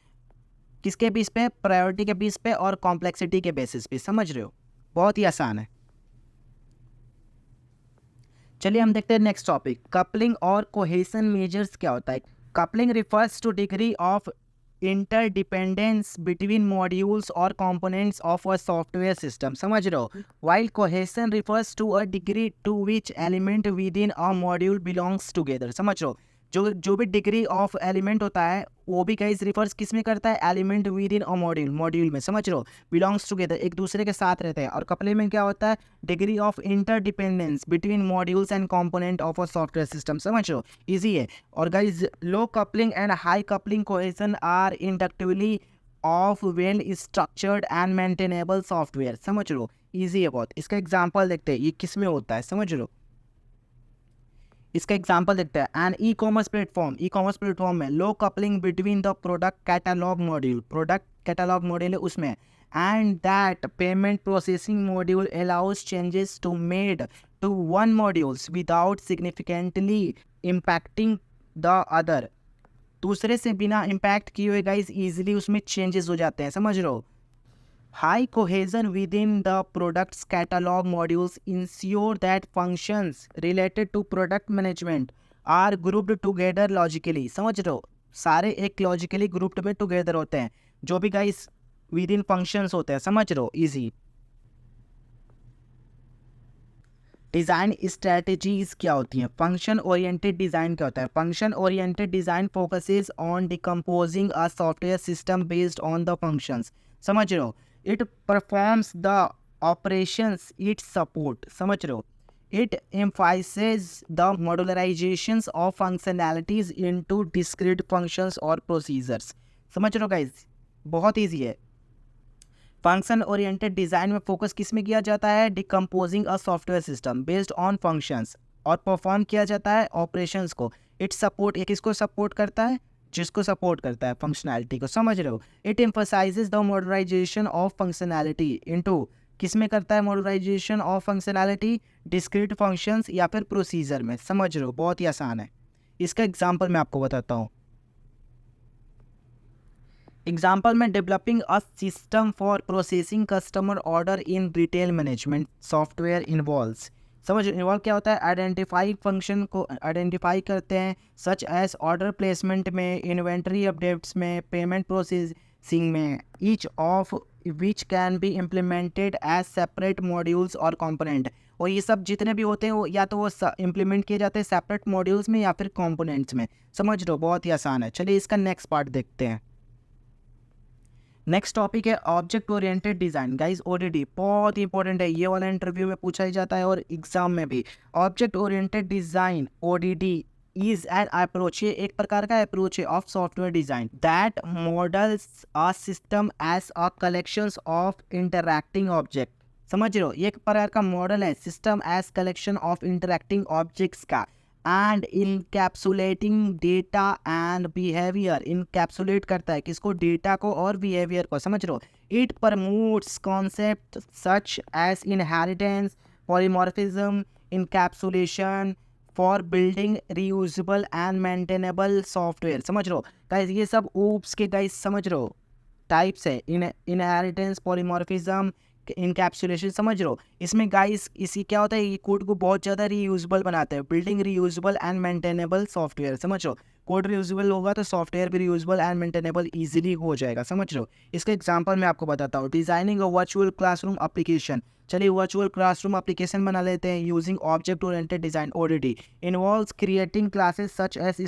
किसके base पे, priority के base पे और complexity के basis पे, समझ रहे हो, बहुत ही आसान है। चलिए हम देखते हैं नेक्स्ट टॉपिक, कपलिंग और कोहेशन मेजर्स क्या होता है। Coupling refers two degree of interdependence between modules or components of a software system, समझ रहे हो, while cohesion refers to a degree to which element within a module belongs together, समझ रहे हो, जो भी डिग्री ऑफ एलिमेंट होता है वो भी गाइस रिफर्स किस में करता है, element with in a module, module में, समझ रहे हो, बिलोंग्स टुगेदर, एक दूसरे के साथ रहते हैं। और कपलिंग में क्या होता है, degree of interdependence between modules and component of a software system, समझ रहे हो, इजी है। और guys low coupling and high coupling cohesion are inductively of well structured and maintainable software, समझ रहे हो, ईजी है बहुत। इसका एग्जाम्पल देखते हैं ये किस में होता है, समझ रहे हो। इसका एग्जांपल देखते हैं, एन ई कॉमर्स प्लेटफॉर्म में low coupling between the product catalogue module, product catalogue module है उसमें, and that payment processing module allows changes to made to one modules without significantly impacting the other, दूसरे से बिना impact किए हुए guys easily उसमें changes हो जाते हैं, समझ रहे हो। High cohesion within the product's catalog modules ensure that functions related to product management are grouped together logically, समझ रहे हो, सारे एक लॉजिकली ग्रुप्ड में टुगेदर होते हैं, जो भी गाइस विद इन फंक्शंस होते हैं, समझ रहे हो, इजी। डिज़ाइन स्ट्रेटजीज क्या होती हैं, फंक्शन ओरिएंटेड डिज़ाइन क्या होता है। Function oriented design focuses on decomposing a software system based on the functions, समझ रहे हो, it performs the operations it support, समझ रहे हो, it emphasizes the modularizations of functionalities into discrete functions और procedures, समझ रहे हो गाइज, बहुत ईजी है। फंक्शन ओरिएंटेड डिज़ाइन में फोकस किस में किया जाता है, decomposing a software system based on functions, और परफॉर्म किया जाता है ऑपरेशंस को, इट सपोर्ट, एक इसको सपोर्ट करता है, जिसको सपोर्ट करता है फंक्शनैलिटी को, समझ रहे हो। It emphasises the modernisation of functionality into, किस में करता है modernisation of functionality, discrete functions या फिर प्रोसीजर में, समझ रहे हो, बहुत ही आसान है। इसका एग्जाम्पल मैं आपको बताता हूँ। एग्जाम्पल में, developing a system for processing customer order in retail management software involves, समझ, इन्वॉल्व क्या होता है, आइडेंटिफाई फंक्शन को आइडेंटिफाई करते हैं, सच एज ऑर्डर प्लेसमेंट में, इन्वेंट्री अपडेट्स में, पेमेंट प्रोसेसिंग में, each of which can be implemented as separate modules और कंपोनेंट। और ये सब जितने भी होते हैं वो या तो वो इम्प्लीमेंट किए जाते हैं सेपरेट मॉड्यूल्स में या फिर कंपोनेंट्स में। समझ लो, बहुत ही आसान है। चलिए इसका नेक्स्ट पार्ट देखते हैं। नेक्स्ट टॉपिक है object oriented design. Guys ODD बहुत इंपॉर्टेंट है, ये वाला इंटरव्यू में पूछा ही जाता है और एग्जाम में भी। Object oriented design ODD is an approach, ये एक प्रकार का अप्रोच है of software design that models a system as a collections of interacting object. समझ रहे हो, ये एक प्रकार का मॉडल है system as collection of interacting objects का, and encapsulating data and behaviour. Encapsulate करता है किसको, डेटा को और बिहेवियर को। समझ लो, it promotes concept such as inheritance, polymorphism, encapsulation for building reusable and maintainable software. समझ लो गाइस, ये सब ऊप्स के गाइस समझ लो टाइप्स है, इनहेरिटेंस, पॉलीमॉर्फिज्म, इनकैप्सुलेशन। समझ लो इसमें गाइस इसी क्या होता है, ये कोड को बहुत ज़्यादा रीयूजेबल बनाते हैं, building reusable and maintainable software. समझ लो, कोड रीयूजेबल होगा तो सॉफ्टवेयर भी रीयूजेबल एंड मेंटेनेबल इजीली हो जाएगा। समझ लो, इसका एग्जांपल मैं आपको बताता हूँ। Designing a virtual classroom application. चलिए वर्चुअल क्लासरूम एप्लीकेशन बना लेते हैं using object oriented design ODD. Involves creating classes such as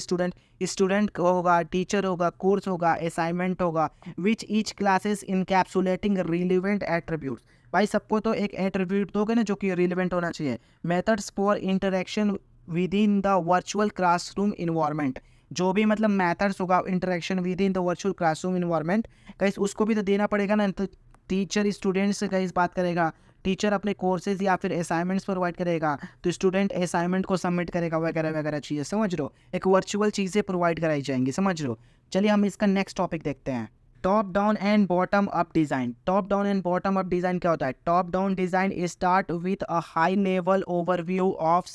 student होगा, टीचर होगा, कोर्स होगा, असाइनमेंट होगा, which each classes encapsulating relevant attributes. भाई सबको तो एक एट्रीब्यूट दोगे ना जो कि रिलेवेंट होना चाहिए। Methods for interaction with in the virtual classroom environment, जो भी मतलब मेथड्स होगा interaction with in the virtual classroom environment, guys उसको भी तो देना पड़ेगा ना। तो टीचर स्टूडेंट्स से गाइस बात करेगा, टीचर अपने कोर्सेज या फिर असाइनमेंट्स प्रोवाइड करेगा, तो स्टूडेंट असाइनमेंट को सबमिट करेगा, वगैरह वगैरह चीज़ें। समझ लो, एक वर्चुअल चीज़ें प्रोवाइड कराई जाएंगी। समझ लो, चलिए हम इसका नेक्स्ट टॉपिक देखते हैं। Top down and bottom up design. Top down and bottom up design क्या होता है? Top down design start with a high level overview of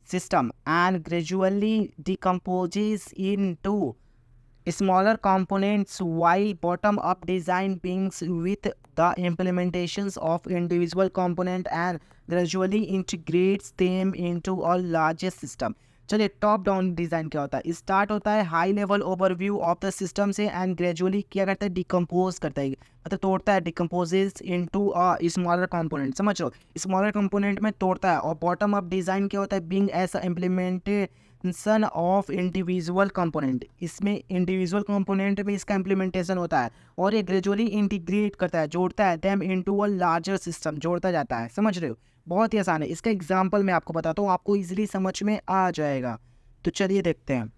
system and gradually decomposes into smaller components, while bottom-up design begins with the implementations of individual component and gradually integrates them into a larger system. चलिए top down design क्या होता है? Start होता है high level overview of the system से and gradually क्या करता है, डिकम्पोज करता है, मतलब तोड़ता है, decomposes into a smaller component. समझ लो, स्मॉलर कंपोनेंट में तोड़ता है। और बॉटम अप डिज़ाइन क्या होता है? Being as implementation of individual component, इसमें इंडिविजुअल कंपोनेंट में इसका इम्प्लीमेंटेशन होता है और ये ग्रेजुअली इंटीग्रेट करता है, जोड़ता है, them into a larger system, जोड़ता जाता है। समझ रहे हो, बहुत ही आसान है। इसका एग्जाम्पल मैं आपको बताता हूँ, आपको इजीली समझ में आ जाएगा। तो चलिए देखते हैं।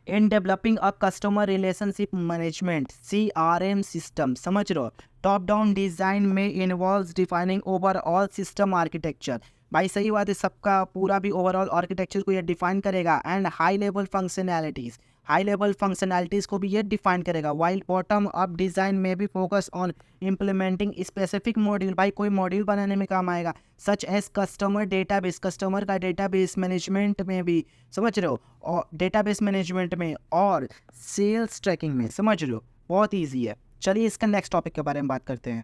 In developing a customer relationship management CRM system. समझ लो, टॉप डाउन डिज़ाइन में involves defining overall system architecture. भाई सही बात है, सबका पूरा भी ओवरऑल आर्किटेक्चर को ये डिफाइन करेगा and high level functionalities, high level functionalities को भी ये डिफाइन करेगा। वाइल बॉटम अप डिज़ाइन में भी focus on implementing specific module, भाई कोई मॉड्यूल बनाने में काम आएगा, such as customer database, customer का डेटाबेस मैनेजमेंट में भी। समझ रहे हो, और डेटाबेस मैनेजमेंट में और सेल्स ट्रैकिंग में। समझ रहे हो, बहुत ईजी है। चलिए इसका नेक्स्ट टॉपिक के बारे में बात करते हैं।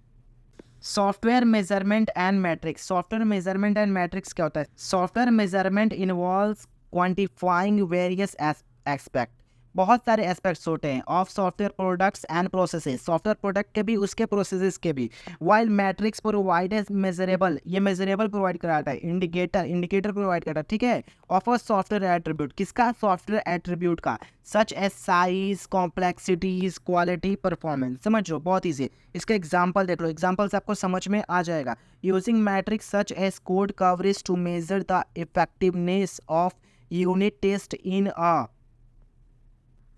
Software measurement and metrics. Software measurement and metrics क्या होता है? Software measurement involves quantifying various aspect, बहुत सारे एस्पेक्ट्स होते हैं of software products and processes, software product के भी उसके प्रोसेसेस के भी। While metrics provide as measurable, ये मेजरेबल प्रोवाइड कराता है, इंडिकेटर प्रोवाइड करता है, ठीक है, ऑफ अ सॉफ्टवेयर एट्रीब्यूट, किसका? सॉफ्टवेयर एट्रीब्यूट का, such as size, complexities, quality, performance. समझ लो, बहुत ईजी। इसका एग्जाम्पल देख लो, एग्जाम्पल से आपको समझ में आ जाएगा। Using metrics such as code coverage to measure the effectiveness of unit test in a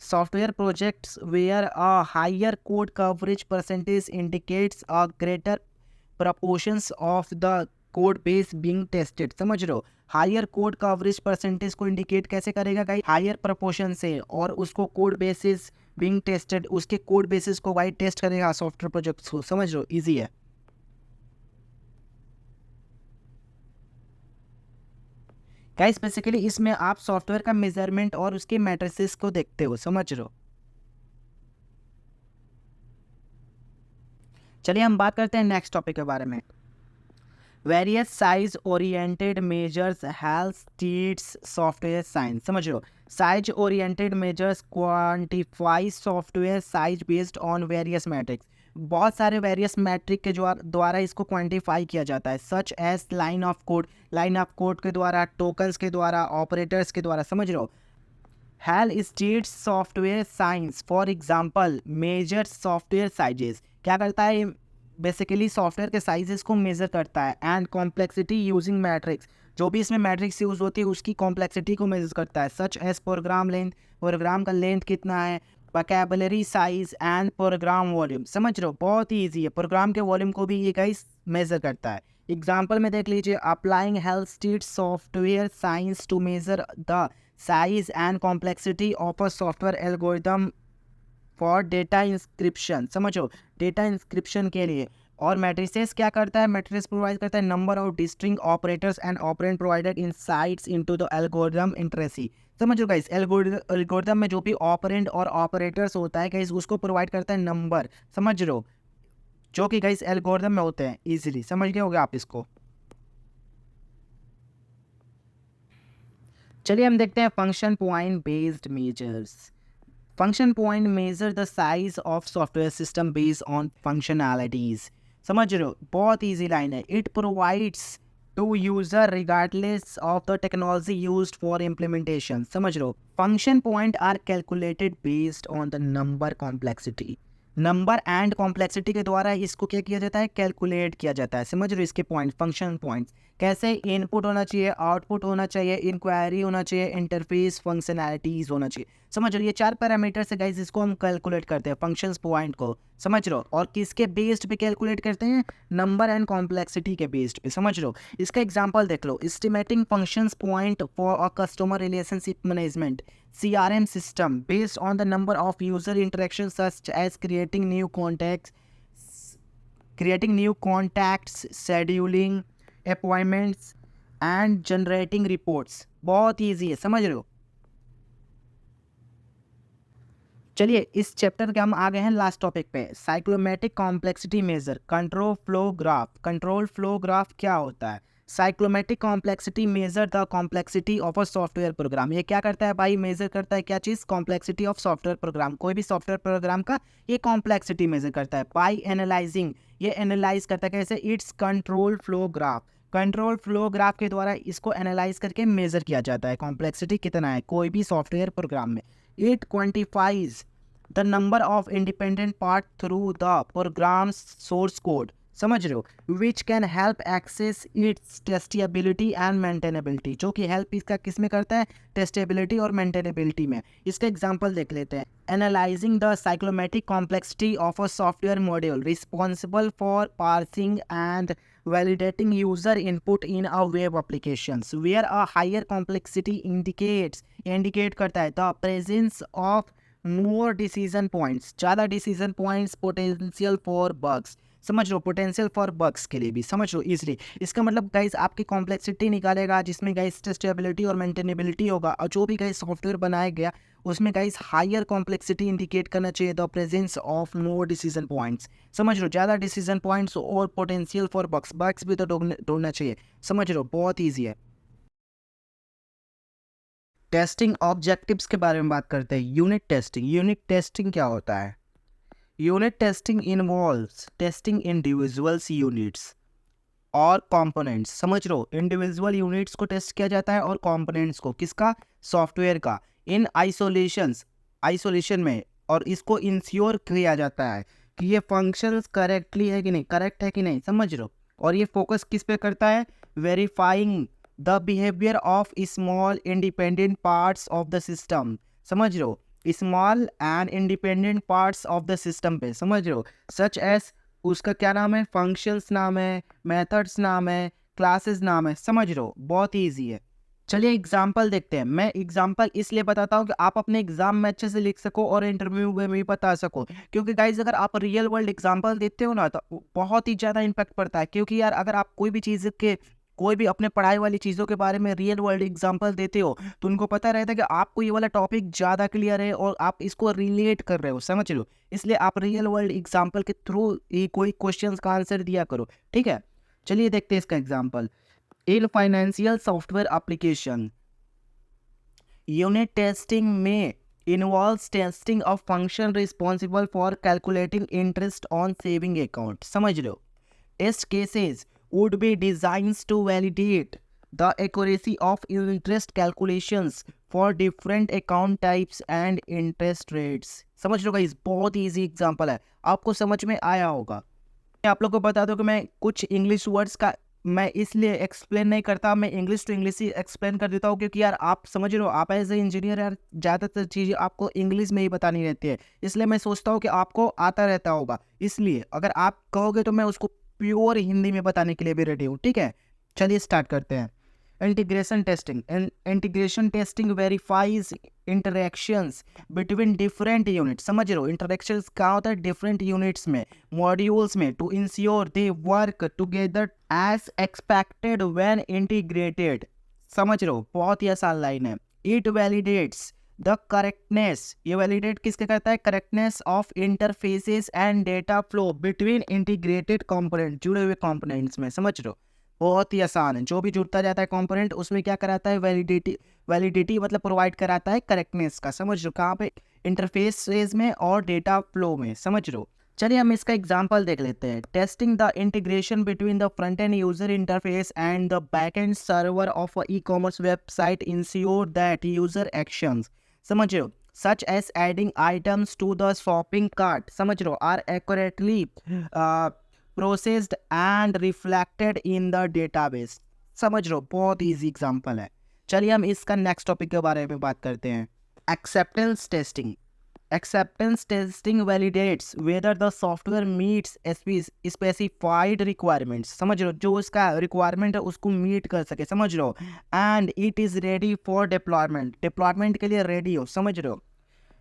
software projects where a higher code coverage percentage indicates a greater proportions of the code base being tested। समझ रहे हो, higher code coverage percentage को indicate कैसे करेगा guys? Higher proportion से, और उसको code basis being tested, उसके कोड बेसिस को गाइस टेस्ट करेगा सॉफ्टवेयर प्रोजेक्ट्स को। समझ लो, इजी है। गाइस बेसिकली इसमें आप सॉफ्टवेयर का मेजरमेंट और उसके मैट्रिसेस को देखते हो। समझ लो, चलिए हम बात करते हैं नेक्स्ट टॉपिक के बारे में। Various size oriented measures health states software science. समझ लो, size oriented measures quantify software size based on various metrics. बहुत सारे वेरियस मैट्रिक के द्वारा इसको क्वांटिफाई किया जाता है, such as line of code के द्वारा, टोकन्स के द्वारा, ऑपरेटर्स के द्वारा, समझ रहे हो। Halstead software science for example measure software sizes, क्या करता है बेसिकली सॉफ्टवेयर के साइजेस को मेजर करता है, एंड कॉम्प्लेक्सिटी यूजिंग मैट्रिक्स, जो भी इसमें मैट्रिक्स यूज होती है उसकी कॉम्प्लेक्सिटी को मेजर करता है, such as program length, program का लेंथ कितना है, vocabulary size and program volume. समझ रहे हो, बहुत ही ईजी है, प्रोग्राम के वॉल्यूम को भी ये गाइस मेजर करता है। एग्जाम्पल में देख लीजिए, applying Halstead software science to measure the size and complexity of a software algorithm for data encryption. समझो, डेटा इंस्क्रिप्शन के लिए। और मैट्रिसेस क्या करता है, मैट्रिसेस प्रोवाइड करता है number of distinct operators and operand provided insights into the algorithm intricacy. समझो गाइस, एल्गोरिथम में जो भी ऑपरेंड और ऑपरेटर्स होता है गाइस उसको प्रोवाइड करता है नंबर, समझ रहे हो, जो कि गाइस एल्गोरिथम में होते हैं। इजीली समझ गए होगे आप इसको। चलिए हम देखते हैं function point based measures. Function point measure the size of software system based on functionalities. समझ रहे हो, बहुत ईजी लाइन है। It provides to user regardless of the technology used for implementation. समझ रहे हो, function point are calculated based on the number complexity, number and complexity के द्वारा इसको क्या किया जाता है, कैलकुलेट किया जाता है। समझ रहे हो, इसके पॉइंट फंक्शन पॉइंट्स कैसे, इनपुट होना चाहिए, आउटपुट होना चाहिए, इंक्वायरी होना चाहिए, इंटरफेस फंक्शनैलिटीज होना चाहिए। समझ रहे हो, ये 4 पैरामीटर से गाइस इसको हम कैलकुलेट करते हैं फंक्शंस पॉइंट को। समझ रहे हो, और किसके बेस्ड पे कैलकुलेट करते हैं, नंबर एंड कॉम्प्लेक्सिटी के बेस्ड पे। समझ रहे हो, इसका एग्जांपल देख लो, estimating functions point for a customer relationship management CRM system based on the number of user interactions such as creating new contacts, scheduling appointments and generating reports। बहुत easy है, समझ रहे हो। चलिए इस चैप्टर के हम आ गए हैं लास्ट टॉपिक पे, cyclomatic complexity measure control flow graph. Control flow graph क्या होता है, cyclomatic complexity measure the complexity of a software program. ये क्या करता है भाई, मेजर करता है क्या चीज़, कॉम्प्लेक्सिटी ऑफ सॉफ्टवेयर प्रोग्राम। कोई भी सॉफ्टवेयर प्रोग्राम का ये कॉम्प्लेक्सिटी मेजर करता है बाई एनालाइजिंग, ये एनालाइज करता है कैसे, it's control flow graph. Control flow graph के द्वारा इसको एनालाइज करके मेजर किया जाता है कॉम्प्लेक्सिटी कितना है कोई भी सॉफ्टवेयर प्रोग्राम में। It quantifies the number of independent part through the program source code. समझ रहे हो, which can help access its testability and maintainability, जो कि हेल्प इसका किस में करता है, टेस्टेबिलिटी और मेंटेनेबिलिटी में। इसका एग्जांपल देख लेते हैं, analysing the cyclomatic complexity of a software module responsible for parsing and validating user input in a web applications where a higher complexity indicate करता है the presence of more decision points, ज़्यादा decision points, potential for bugs। समझ लो, potential for bugs के लिए भी। समझ लो easily, इसका मतलब गाइस आपकी कॉम्प्लेक्सिटी निकालेगा जिसमें गाइस टेस्टेबिलिटी और मेंटेनेबिलिटी होगा, और जो भी गाइस सॉफ्टवेयर बनाया गया उसमें गाइस हायर कॉम्प्लेक्सिटी इंडिकेट करना चाहिए, the presence of more decision points. समझ लो, ज़्यादा डिसीजन पॉइंट्स और पोटेंशियल फॉर बग्स भी तो ढूंढना चाहिए। समझ लो, बहुत ईजी है। टेस्टिंग ऑब्जेक्टिव्स के बारे में बात करते हैं। यूनिट टेस्टिंग क्या होता है, unit testing involves testing individuals units और कंपोनेंट्स। समझ लो, इंडिविजुअल यूनिट्स को टेस्ट किया जाता है और कंपोनेंट्स को, किसका, सॉफ्टवेयर का, इन आइसोलेशन में, और इसको इंश्योर किया जाता है कि ये फंक्शंस करेक्टली है कि नहीं, करेक्ट है कि नहीं। समझ लो, और ये फोकस किस पे करता है, verifying the behaviour of small independent parts of the system. समझ लो, small and independent parts of the system पे। समझ लो, सच एज उसका क्या नाम है, फंक्शंस नाम है, मेथड्स नाम है, क्लासेस नाम है। समझ लो, बहुत ईजी है। चलिए एग्जाम्पल देखते हैं। मैं एग्जाम्पल इसलिए बताता हूँ कि आप अपने एग्जाम में अच्छे से लिख सको और इंटरव्यू में भी बता सको, क्योंकि गाइज अगर आप रियल वर्ल्ड एग्जाम्पल देते हो ना तो बहुत ही ज़्यादा इम्पैक्ट पड़ता है। क्योंकि यार अगर आप कोई भी चीज़ के, कोई भी अपने पढ़ाई वाली चीज़ों के बारे में रियल वर्ल्ड एग्जाम्पल देते हो तो उनको पता रहता है कि आपको ये वाला टॉपिक ज़्यादा क्लियर है और आप इसको रिलेट कर रहे हो। समझ लो, इसलिए आप रियल वर्ल्ड एग्जाम्पल के थ्रू ये कोई क्वेश्चंस का आंसर दिया करो, ठीक है। चलिए देखते हैं इसका example. In financial software application unit testing में involves testing of function responsible for calculating interest on saving account. समझ लो, test cases would be designed to validate the accuracy of interest calculations for different account types and interest rates. समझ लो guys, बहुत easy example है, आपको समझ में आया होगा। मैं आप लोग को बता दूं कि मैं कुछ इंग्लिश वर्ड्स का मैं इसलिए एक्सप्लेन नहीं करता, मैं इंग्लिश टू इंग्लिश ही एक्सप्लेन कर देता हूँ, क्योंकि यार आप समझ रहे हो, आप एज ए इंजीनियर यार ज़्यादातर चीज़ें आपको इंग्लिश में ही बतानी रहती है, इसलिए मैं सोचता हूँ कि आपको आता रहता होगा, इसलिए अगर आप कहोगे तो मैं उसको प्योर हिंदी में बताने के लिए भी रेडी हूँ। ठीक है, चलिए स्टार्ट करते हैं। Integration testing. Integration testing verifies interactions between different units. समझ रहे हो, इंटरेक्शंस क्या होता है डिफरेंट यूनिट्स में, मॉड्यूल्स में, to ensure they work together as expected when integrated. समझ रहे हो, बहुत ही आसान लाइन है। इट वैलिडेट्स द करेक्टनेस, ये वैलिडेट किसके करता है, correctness of interfaces and data flow between integrated component, जुड़े हुए कंपोनेंट्स में। समझ रहे हो, बहुत ही आसान है, जो भी जुड़ता जाता है कंपोनेंट उसमें क्या कराता है, वैलिडिटी मतलब प्रोवाइड कराता है करेक्टनेस का। समझ लो कहाँ पे, इंटरफेसेस में और डेटा फ्लो में। समझ लो, चलिए हम इसका एग्जांपल देख लेते हैं। Testing the integration between the front end user interface and the back end server of a e-commerce website ensure that user actions, समझ लो, such as adding items to the shopping cart, समझ लो, are accurately processed and reflected in the database। समझ लो, बहुत easy example है। चलिए हम इसका नेक्स्ट टॉपिक के बारे में बात करते हैं। Acceptance testing. Acceptance testing validates whether the software meets specified requirements. समझ लो, जो उसका रिक्वायरमेंट है उसको मीट कर सके। समझ लो, and it is ready for deployment, deployment के लिए रेडी हो। समझ लो,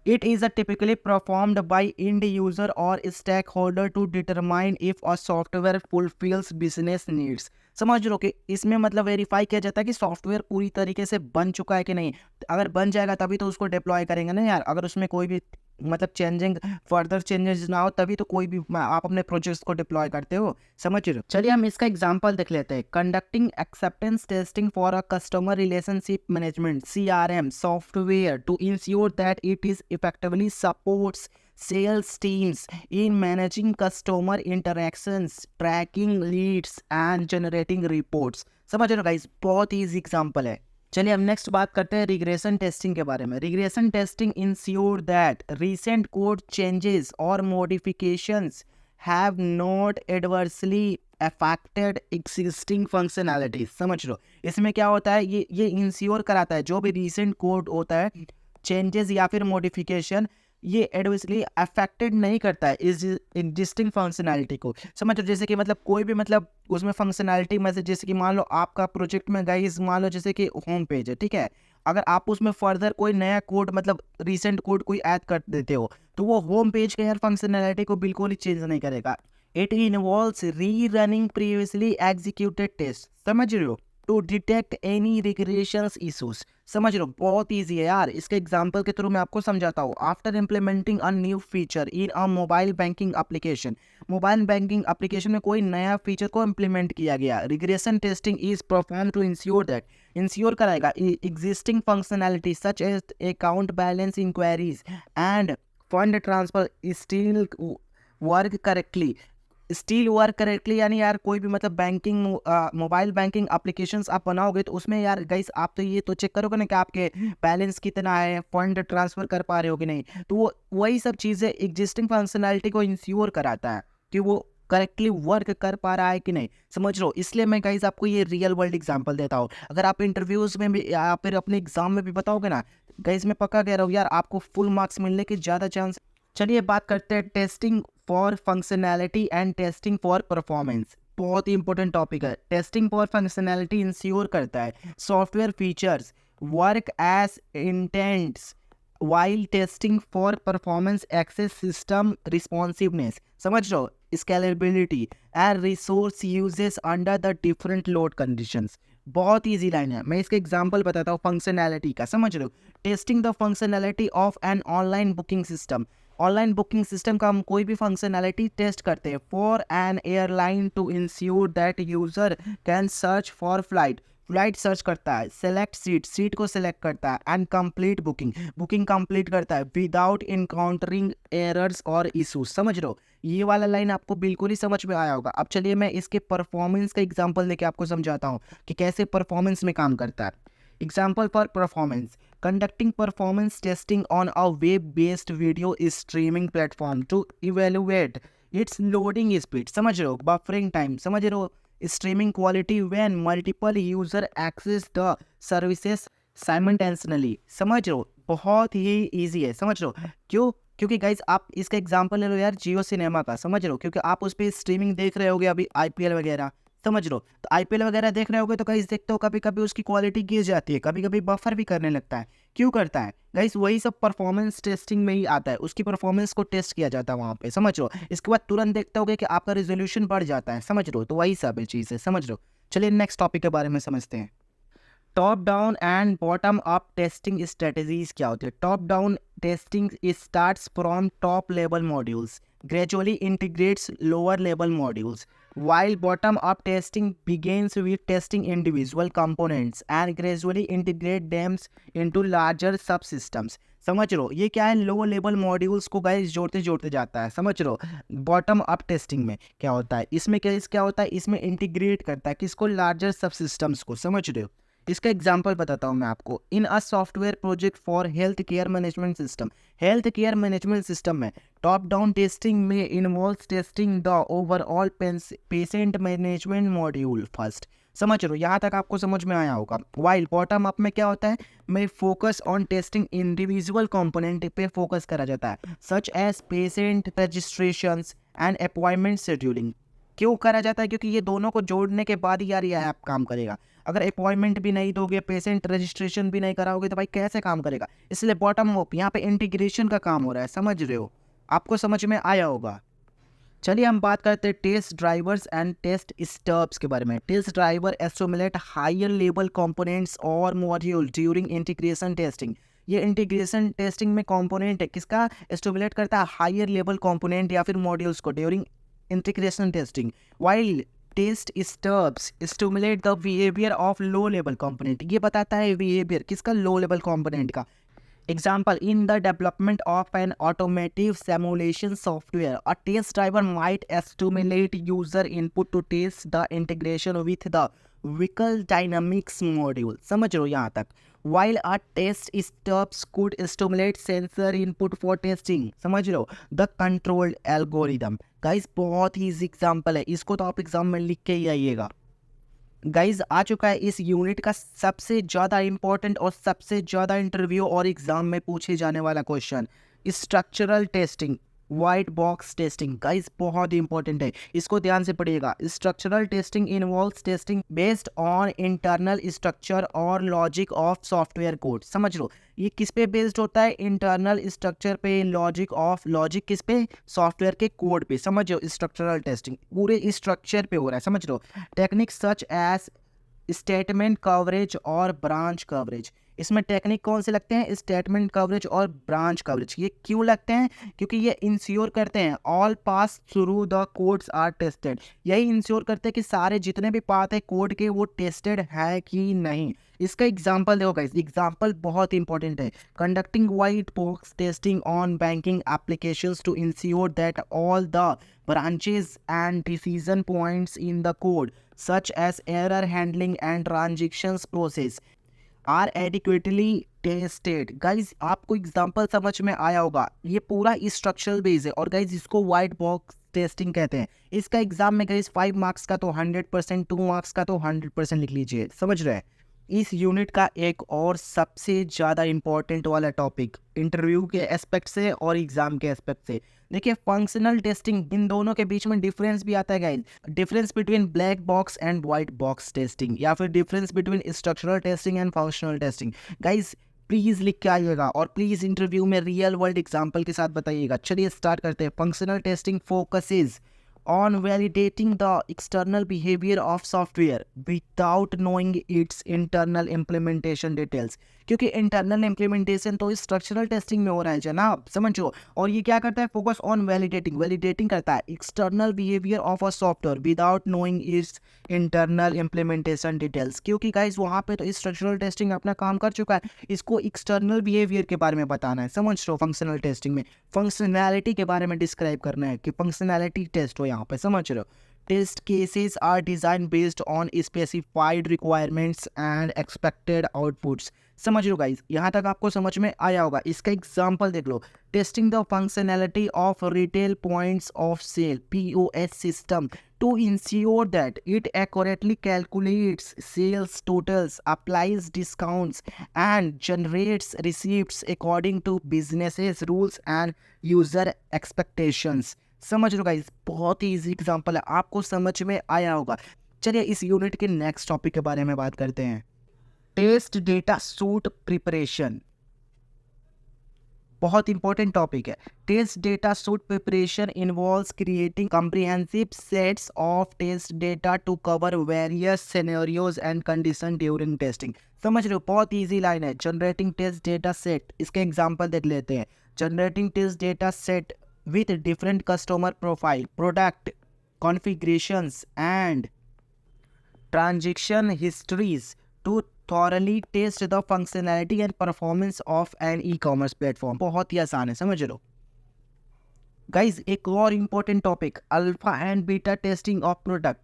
it is typically performed by end user or stakeholder to determine if a software fulfills business needs। समझ लो कि इसमें मतलब वेरीफाई किया जाता है कि सॉफ्टवेयर पूरी तरीके से बन चुका है कि नहीं। अगर बन जाएगा तभी तो उसको डिप्लॉय करेंगे ना यार, अगर उसमें कोई भी मतलब चेंजिंग फर्दर चेंजेस ना हो तभी तो कोई भी आप अपने प्रोजेक्ट्स को डिप्लॉय करते हो। समझ रहे हो, चलिए हम इसका एग्जांपल देख लेते हैं। Conducting acceptance testing for a customer relationship management CRM software to ensure that it is effectively supports sales teams in managing customer interactions, tracking leads and generating reports। समझ रहे हो गाइस, बहुत ईजी एग्जांपल है। चलिए हम next बात करते हैं रिग्रेशन टेस्टिंग के बारे में। Regression testing ensure that recent code changes और modifications have not adversely affected existing functionality. समझ लो, इसमें क्या होता है, ये इंश्योर कराता है जो भी रीसेंट कोड होता है, चेंजेस या फिर मॉडिफिकेशन, ये एडवर्सली अफेक्टेड नहीं करता है इस एग्जिस्टिंग फंक्शनैलिटी को। समझ लो, जैसे कि मतलब कोई भी मतलब उसमें फंक्शनैलिटी में से, जैसे कि मान लो आपका प्रोजेक्ट में गाइस मान लो जैसे कि होम पेज है, ठीक है, अगर आप उसमें फर्दर कोई नया कोड मतलब रीसेंट कोड कोई ऐड कर देते हो तो वो होम पेज के यार फंक्शनैलिटी को बिल्कुल ही चेंज नहीं करेगा। It involves re-running previously executed test. समझ रहे हो, to detect any regressions issues. समझ लो, बहुत ईजी है यार, इसके एग्जांपल के थ्रू मैं आपको समझाता हूँ। After implementing a new feature in a mobile banking application, mobile banking application में कोई नया फीचर को इम्प्लीमेंट किया गया, regression testing is perform to ensure that, ensure कराएगा existing functionality such as account balance enquiries and fund transfer still work correctly. Still work correctly यानी यार कोई भी मतलब बैंकिंग मोबाइल बैंकिंग एप्लीकेशंस आप बनाओगे तो उसमें यार गाइस आप तो ये तो चेक करोगे ना कि आपके बैलेंस कितना है, फंड ट्रांसफर कर पा रहे हो कि नहीं, तो वो वही सब चीज़ें एग्जिस्टिंग फंक्शनैलिटी को इंश्योर कराता है कि वो करेक्टली वर्क कर पा रहा है कि नहीं। समझ लो, इसलिए मैं गाइस आपको ये रियल वर्ल्ड एग्जांपल देता हूँ। अगर आप इंटरव्यूज़ में भी या फिर अपने एग्जाम में भी बताओगे ना गाइस, मैं पक्का कह रहा हूँ यार आपको फुल मार्क्स मिलने के ज़्यादा चांस। चलिए बात करते हैं testing for functionality and testing for performance. बहुत ही इंपॉर्टेंट टॉपिक है। टेस्टिंग फॉर फंक्शनैलिटी इंश्योर करता है software features work as intents while testing for performance access system responsiveness. समझ लो, scalability and resource usage under the different load conditions. बहुत easy line है, मैं इसका एग्जांपल बताता हूँ फंक्शनैलिटी का। समझ लो, testing the functionality of an online booking system, online booking system का हम कोई भी फंक्शनैलिटी टेस्ट करते हैं for an airline to ensure that user can search for flight flight search करता है, सेलेक्ट सीट, सीट को सेलेक्ट करता है, and complete booking, booking complete करता है विदाउट इनकाउंटरिंग एरर्स और इशूज। समझ रहे हो, ये वाला लाइन आपको बिल्कुल ही समझ में आया होगा। अब चलिए मैं इसके परफॉर्मेंस का एग्जांपल लेके आपको समझाता हूँ कि कैसे परफॉर्मेंस में काम करता है। Example for performance, conducting performance testing on a web-based video streaming platform to evaluate its loading speed, समझ रहे हो, buffering time, समझ रहे हो, streaming quality when multiple user access the services simultaneously। समझ रहे हो, बहुत ही easy है, समझ रहे हो क्यों? क्योंकि गाइज आप इसका एग्जांपल ले लो यार जियो सिनेमा का, समझ रहे हो, क्योंकि आप उस पर स्ट्रीमिंग देख रहे होगे अभी आईपीएल वगैरह, समझ लो। तो आईपीएल वगैरह देख रहे होगे तो गाइस देखते हो कभी कभी उसकी क्वालिटी गिर जाती है, कभी कभी बफर भी करने लगता है। क्यों करता है गाइस? वही सब परफॉर्मेंस टेस्टिंग में ही आता है, उसकी परफॉर्मेंस को टेस्ट किया जाता है वहाँ पे, समझ लो। इसके बाद तुरंत देखते होगे कि आपका रेजोल्यूशन बढ़ जाता है, समझ लो। तो वही सब चीज़ है, समझ लो। चलिए नेक्स्ट टॉपिक के बारे में समझते हैं। Top down and bottom up testing strategies क्या होती है? Top down testing starts from top level modules, gradually integrates lower level modules, while bottom up testing begins with testing individual components and gradually integrate them into larger subsystems। समझ लो ये क्या है, low level modules को guys जोड़ते जोड़ते जाता है, समझ लो। बॉटम अप टेस्टिंग में क्या होता है, इसमें क्या होता है, इसमें इंटीग्रेट करता है किसको, लार्जर सब सिस्टम्स को, समझ रहे हो। इसका एग्जांपल बताता हूँ मैं आपको। In a software project for health care management system, health care management system में टॉप डाउन टेस्टिंग में involves testing the overall patient management module first. समझ लो, यहाँ तक आपको समझ में आया होगा। वाइल बॉटम अप में क्या होता है, में focus on testing individual component पे फोकस करा जाता है, such as patient registrations and appointment scheduling. क्यों करा जाता है? क्योंकि ये दोनों को जोड़ने के बाद ही यार ये ऐप काम करेगा। अगर अपॉइंटमेंट भी नहीं दोगे, पेशेंट रजिस्ट्रेशन भी नहीं कराओगे तो भाई कैसे काम करेगा? इसलिए बॉटम अप यहाँ पे इंटीग्रेशन का काम हो रहा है, समझ रहे हो, आपको समझ में आया होगा। चलिए हम बात करते हैं test drivers and test stubs के बारे में। Test driver estimate higher level components और मॉड्यूल ड्यूरिंग इंटीग्रेशन टेस्टिंग। ये इंटीग्रेशन टेस्टिंग में कंपोनेंट है किसका, एस्टिमेट करता है हायर लेवल कंपोनेंट या फिर मॉड्यूल्स को during integration testing, while test stubs stimulate the behaviour of low level component. ये बताता है बिहेवियर किसका, लो लेवल कंपोनेंट का। Example, in the development of an automotive simulation software, a test driver might stimulate user input to test the integration with the vehicle dynamics module। समझ रहे हो यहाँ तक। While a test stubs could stimulate sensor input for testing, समझ रहे हो, the controlled algorithm। Guys बहुत ही easy example है, इसको तो आप एग्जाम में लिख के ही आइएगा। गाइज आ चुका है इस यूनिट का सबसे ज़्यादा इंपॉर्टेंट और सबसे ज़्यादा इंटरव्यू और एग्जाम में पूछे जाने वाला question, structural testing, white box testing. Guys बहुत ही इंपॉर्टेंट है, इसको ध्यान से पढ़िएगा। Structural testing involves testing based on internal structure और लॉजिक ऑफ सॉफ्टवेयर कोड। समझ लो ये किस पे बेस्ड होता है, इंटरनल स्ट्रक्चर पे, लॉजिक किस पे, सॉफ्टवेयर के कोड पे। समझ लो स्ट्रक्चरल टेस्टिंग पूरे स्ट्रक्चर पे हो रहा है, समझ लो। Technique such as statement coverage और ब्रांच कवरेज। इसमें टेक्निक कौन से लगते हैं, स्टेटमेंट कवरेज और ब्रांच कवरेज। ये क्यों लगते हैं, क्योंकि ये इंश्योर करते हैं all paths through the codes are tested. यही इंश्योर करते हैं कि सारे जितने भी पार्ट है कोड के वो टेस्टेड है कि नहीं। इसका एग्जांपल देखो गाइस, एग्जांपल बहुत इंपॉर्टेंट है। Conducting white box testing on banking applications to ensure that all the branches and decision points in the code such as error handling and transactions process are adequately tested। Guys आपको example समझ में आया होगा, ये पूरा structural base है और guys इसको वाइट बॉक्स टेस्टिंग कहते हैं। इसका एग्जाम में गाइज 5 मार्क्स का तो 100%, 2 मार्क्स का तो 100% लिख लीजिए, समझ रहे हैं। इस यूनिट का एक और सबसे ज़्यादा इंपॉर्टेंट वाला टॉपिक इंटरव्यू के एस्पेक्ट से और एग्जाम के एस्पेक्ट से, देखिए फंक्शनल टेस्टिंग, इन दोनों के बीच में डिफरेंस भी आता है guys. Difference between black box and white box testing, या फिर difference between structural testing and functional testing. Guys please लिख के आइएगा और प्लीज़ इंटरव्यू में रियल वर्ल्ड एग्जाम्पल के साथ बताइएगा। चलिए स्टार्ट करते हैं। Functional testing focuses on validating the external behavior of software without knowing its internal implementation details। क्योंकि इंटरनल इम्प्लीमेंटेशन तो स्ट्रक्चरल टेस्टिंग में हो रहा है जनाब, समझो। और ये क्या करता है, फोकस ऑन वैलिडेटिंग करता है external behaviour of a software without knowing it's internal implementation details. क्योंकि गाइज वहाँ पे तो स्ट्रक्चरल टेस्टिंग अपना काम कर चुका है, इसको एक्सटर्नल बिहेवियर के बारे में बताना है, समझ लो। फंक्शनल टेस्टिंग में फंक्शनैलिटी के बारे में डिस्क्राइब करना है कि फंक्शनैलिटी टेस्ट हो यहाँ पे, समझ रहे हो। Test cases are design based on specified requirements and expected outputs. समझ लो गाइज, यहाँ तक आपको समझ में आया होगा। इसका एग्जांपल देख लो, testing the functionality of retail points of sale POS system to ensure that it accurately calculates sales totals, applies discounts, and generates receipts according to businesses rules and user expectations। समझ लो guys, बहुत ही easy example है, आपको समझ में आया होगा। चलिए इस यूनिट के नेक्स्ट टॉपिक के बारे में बात करते हैं, टेस्ट डेटा सूट प्रिपरेशन। बहुत इंपॉर्टेंट टॉपिक है। Test data suite preparation involves creating comprehensive sets of test data to cover various scenarios and condition during testing. समझ रहे हो, बहुत इजी लाइन है। जनरेटिंग टेस्ट डेटा सेट, इसके example देख लेते हैं। Generating test data set with different customer profile, product configurations and transaction histories to thoroughly test the functionality and performance of an e-commerce platform। बहुत ही आसान है, समझ लो गाइज। एक और important topic, alpha and beta testing of product.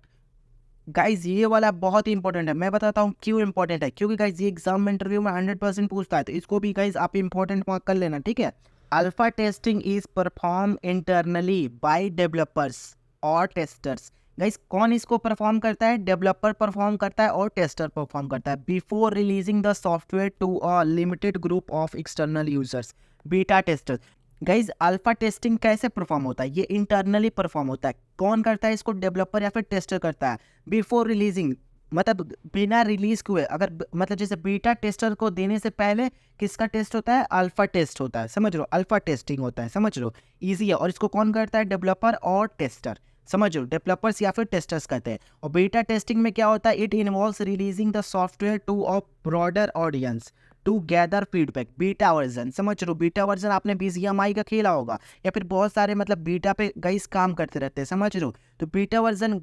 Guys ये वाला बहुत ही इंपॉर्टेंट है, मैं बताता हूँ क्यों इंपॉर्टेंट है। क्योंकि गाइज ये एग्जाम में इंटरव्यू में 100% पूछता है, तो इसको भी गाइज आप इंपॉर्टेंट मार्क कर लेना, ठीक है। Alpha testing is perform internally by developers और टेस्टर्स। गाइस कौन इसको परफॉर्म करता है, डेवलपर परफॉर्म करता है और टेस्टर परफॉर्म करता है, before releasing the software to a limited group of external users, beta testers. Guys alpha testing कैसे परफॉर्म होता है, ये इंटरनली परफॉर्म होता है। कौन करता है इसको, डेवलपर या फिर टेस्टर करता है। बिफोर रिलीजिंग मतलब बिना रिलीज हुए, अगर मतलब जैसे बीटा टेस्टर को देने से पहले किसका टेस्ट होता है, अल्फा टेस्ट होता है, समझ लो, अल्फा टेस्टिंग होता है, समझ लो, इजी है। और इसको कौन करता है, डेवलपर और टेस्टर, समझ लो, डेवलपर्स या फिर टेस्टर्स कहते हैं। और बीटा टेस्टिंग में क्या होता है, it involves releasing the software to a broader audience to gather feedback. Beta version, समझ लो, बीटा वर्जन आपने BGMI का खेला होगा, या फिर बहुत सारे मतलब बीटा पे गाइस काम करते रहते हैं, समझ लो। तो बीटा वर्जन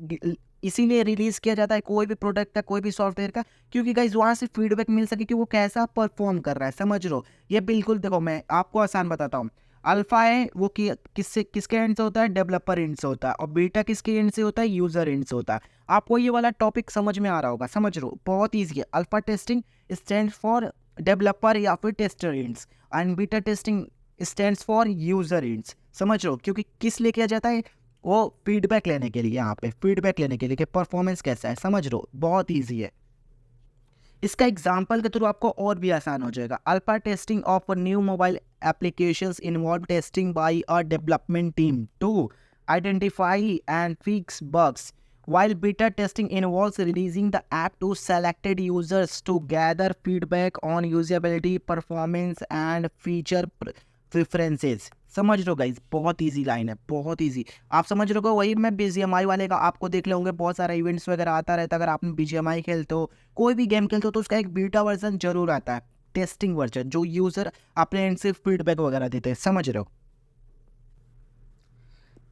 इसीलिए रिलीज किया जाता है कोई भी प्रोडक्ट का, कोई भी सॉफ्टवेयर का, क्योंकि गाइस वहाँ से फीडबैक मिल सके कि वो कैसा परफॉर्म कर रहा है, समझ लो। ये बिल्कुल देखो, मैं आपको आसान बताता हूँ। अल्फा है वो किसके एंड से होता है, डेवलपर एंड से होता है। और बीटा किसके एंड से होता है, यूजर एंड से होता है। आपको ये वाला टॉपिक समझ में आ रहा होगा, समझ लो, बहुत ईजी है। Alpha testing stand for developer या फिर tester ends, and beta testing stands for user ends, समझ लो। क्योंकि किस लिए किया जाता है, वो फीडबैक लेने के लिए, यहाँ पे फीडबैक लेने के लिए कि परफॉर्मेंस कैसा है, समझ लो, बहुत ईजी है। इसका एग्जाम्पल के थ्रू आपको और भी आसान हो जाएगा। Alpha testing of new mobile applications involve testing by a development team to identify and fix bugs, while beta testing involves releasing the app to selected users to gather feedback on usability, performance and feature preferences। समझ लो guys, बहुत easy line है, बहुत easy. आप समझ रहे हो, वही मैं BGMI वाले का आपको देख लेंगे, बहुत सारे इवेंट्स वगैरह आता रहता है। अगर आपने BGMI खेलते हो, कोई भी गेम खेलते हो, तो उसका एक बीटा वर्जन जरूर आता है, टेस्टिंग वर्जन, जो यूजर अपने एंड से फीडबैक वगैरह देते हैं, समझ रहे हो।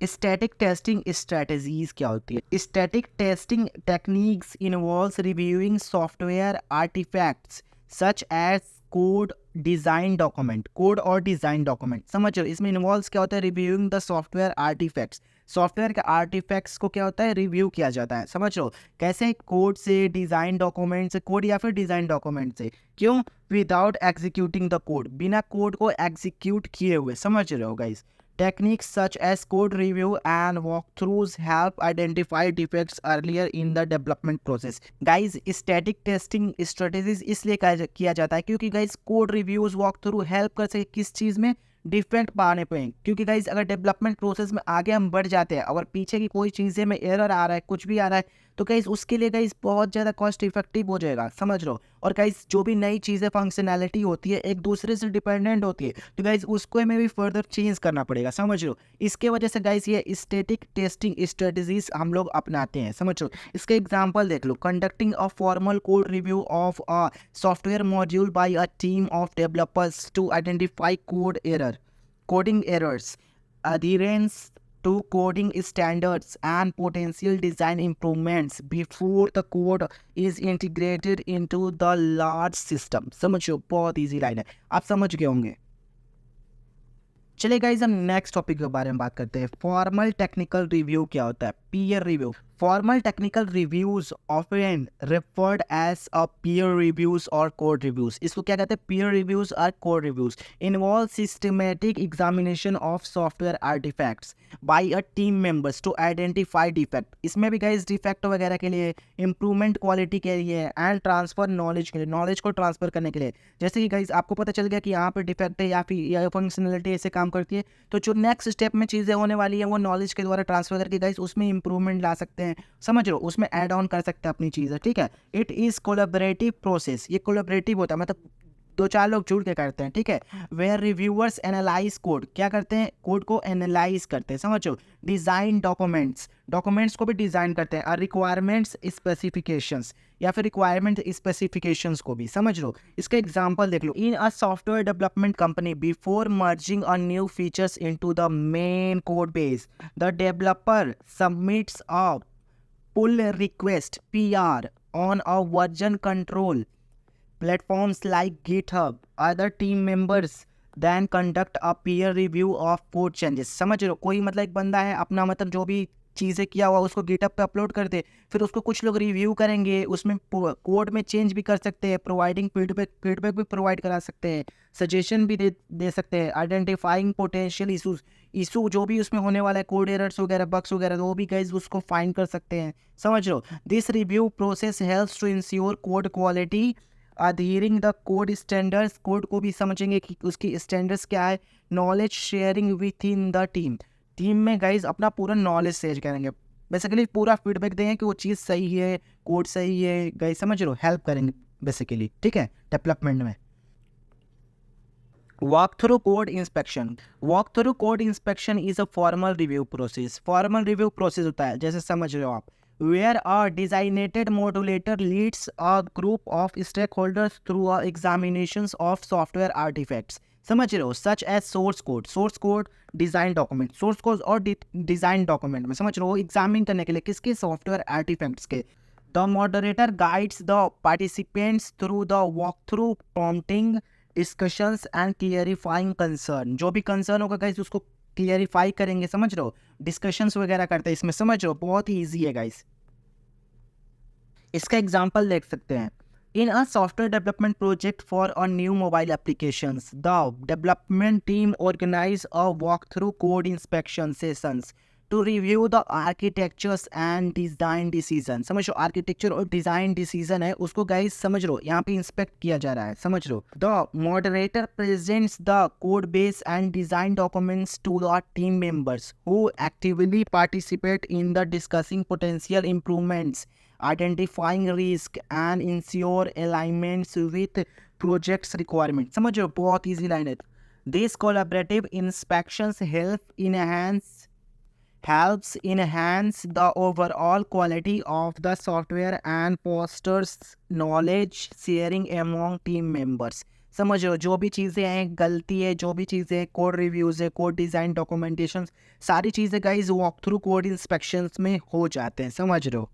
स्टैटिक टेस्टिंग स्ट्रेटजीज क्या होती है, static testing techniques involves reviewing software artifacts such as code design document, code और डिजाइन डॉक्यूमेंट, समझ रहे हो। इसमें इन्वॉल्व्स क्या होता है, reviewing the software artifacts, software के आर्टिफैक्ट्स को क्या होता है, रिव्यू किया जाता है, समझ लो। कैसे, कोड से, डिजाइन डॉक्यूमेंट से, कोड या फिर डिजाइन डॉक्यूमेंट से। क्यों, विदाउट एग्जीक्यूटिंग द कोड, बिना कोड को एग्जीक्यूट किए हुए, समझ रहे हो guys. Techniques such as code review and walkthroughs help identify defects earlier in the development process। Guys, static testing strategies इसलिए किया जाता है क्योंकि guys code reviews walkthrough help कर सके किस चीज़ में, डिफेक्ट पाने पे। क्योंकि गाइज अगर डेवलपमेंट प्रोसेस में आगे हम बढ़ जाते हैं, अगर पीछे की कोई चीज़ें में एरर आ रहा है, कुछ भी आ रहा है, तो गाइस उसके लिए गाइस बहुत ज़्यादा कॉस्ट इफेक्टिव हो जाएगा, समझ लो। और गाइस जो भी नई चीज़ें फंक्शनैलिटी होती है एक दूसरे से डिपेंडेंट होती है, तो गाइस उसको हमें भी फर्दर चेंज करना पड़ेगा, समझ लो। इसके वजह से गाइस ये स्टैटिक टेस्टिंग स्ट्रेटजीज हम लोग अपनाते हैं, समझ लो। इसके एग्जांपल देख लो, conducting a formal code review of a software module by a team of developers to identify coding errors, adherence to coding standards and potential design improvements before the code is integrated into the large system। समझो, बहुत easy line है, आप समझ गए होंगे। चलिए guys हम next topic के बारे में बात करते हैं। फॉर्मल टेक्निकल रिव्यू क्या होता है? Peer review. Formal technical reviews often referred as a peer reviews और कोड रिव्यूज। इसको क्या कहते हैं? पीयर रिव्यूज और code reviews involve systematic examination of software artifacts by a team members to identify defect. इसमें भी गाइज डिफेक्ट वगैरह के लिए, इंप्रूवमेंट क्वालिटी के लिए एंड ट्रांसफर नॉलेज के लिए, नॉलेज को ट्रांसफर करने के लिए। जैसे कि गाइज आपको पता चल गया कि यहाँ पर डिफेक्ट है या फिर यह फंक्शनलिटी ऐसे काम करती है, तो जो नेक्स्ट स्टेप में चीज़ें होने वाली है वो नॉलेज के द्वारा ट्रांसफर करके गाइस उसमें इंप्रूवमेंट ला सकते हैं, समझ लो, उसमें ऐड ऑन कर सकते हैं अपनी चीज़ें, ठीक है। इट इज़ कोलैबोरेटिव प्रोसेस, ये कोलैबोरेटिव होता है, मतलब दो चार लोग जुड़ के करते हैं, ठीक है। वेयर रिव्यूअर्स एनालाइज कोड, क्या करते हैं? कोड को एनालाइज करते हैं, समझो। डिज़ाइन डॉक्यूमेंट्स को भी डिज़ाइन करते हैं। रिक्वायरमेंट्स स्पेसिफिकेशंस, या फिर रिक्वायरमेंट स्पेसिफिकेशंस को भी, समझ लो। इसका एग्जांपल देख लो। In a software development company before merging a new features into the main code base, the developer submits a pull request PR on a version control platforms like GitHub। Other team members then conduct a peer review of code changes। समझ लो, कोई मतलब एक बंदा है अपना, मतलब जो भी चीज़ें किया हुआ उसको गिटअप पे अपलोड कर दे, फिर उसको कुछ लोग रिव्यू करेंगे, उसमें कोड में चेंज भी कर सकते हैं, प्रोवाइडिंग फीडबैक भी प्रोवाइड करा सकते हैं, सजेशन भी दे सकते हैं, आइडेंटिफाइंग पोटेंशियल इशू जो भी उसमें होने वाला है, कोड एरर्स वगैरह, बग्स वगैरह, वो भी गाइस उसको फाइंड कर सकते हैं, समझ लो। This review process helps to ensure code quality adhering the code standards. Code को भी समझेंगे कि उसकी स्टैंडर्ड्स क्या है। Knowledge sharing within the team में गाइज अपना पूरा नॉलेज शेयर करेंगे, बेसिकली पूरा फीडबैक देंगे कि वो चीज़ सही है, कोड सही है, गाइज समझ लो, हेल्प करेंगे बेसिकली, ठीक है, डेवलपमेंट में। Walk through code inspection is a formal review process. Formal review process होता है, जैसे समझ रहे हो आप, where a designated modulator leads a group of stakeholders through a examinations of software artifacts। समझ रहे हो, such as source code, design document, source code और डिज़ाइन डॉक्यूमेंट में, समझ रहे हो, एग्जामिन करने के लिए किसके? सॉफ्टवेयर आर्टिफैक्ट्स के। The moderator guides the participants through the walk through, prompting discussions and clarifying concern. जो भी कंसर्न होगा गाइस उसको क्लियरिफाई करेंगे, समझ रहे हो, डिस्कशंस वगैरह करते हैं इसमें, समझ रहे हो, बहुत ही ईजी है गाइस। इसका एग्जांपल देख सकते हैं। In a software development project for a new mobile applications, the development team organize a walk through code inspection sessions to review the architectures and design decision. समझ लो, आर्किटेक्चर और design decision है उसको guys, समझ लो, यहाँ पे inspect किया जा रहा है, समझ लो। The moderator presents the code base and design documents to the team members who actively participate in the discussing potential improvements, identifying risk and ensure alignments with project's requirement। समझ रहे हो, बहुत easy line है। These collaborative inspections helps enhance the overall quality of the software and fosters knowledge sharing among team members। समझ रहे हो, जो भी चीज़ें हैं, गलती है, जो भी चीज़ें, कोड रिव्यूज़ है, कोड डिज़ाइन डॉक्यूमेंटेशन, सारी चीज़ें guys walk through code inspections में हो जाते हैं, समझ रहे हो।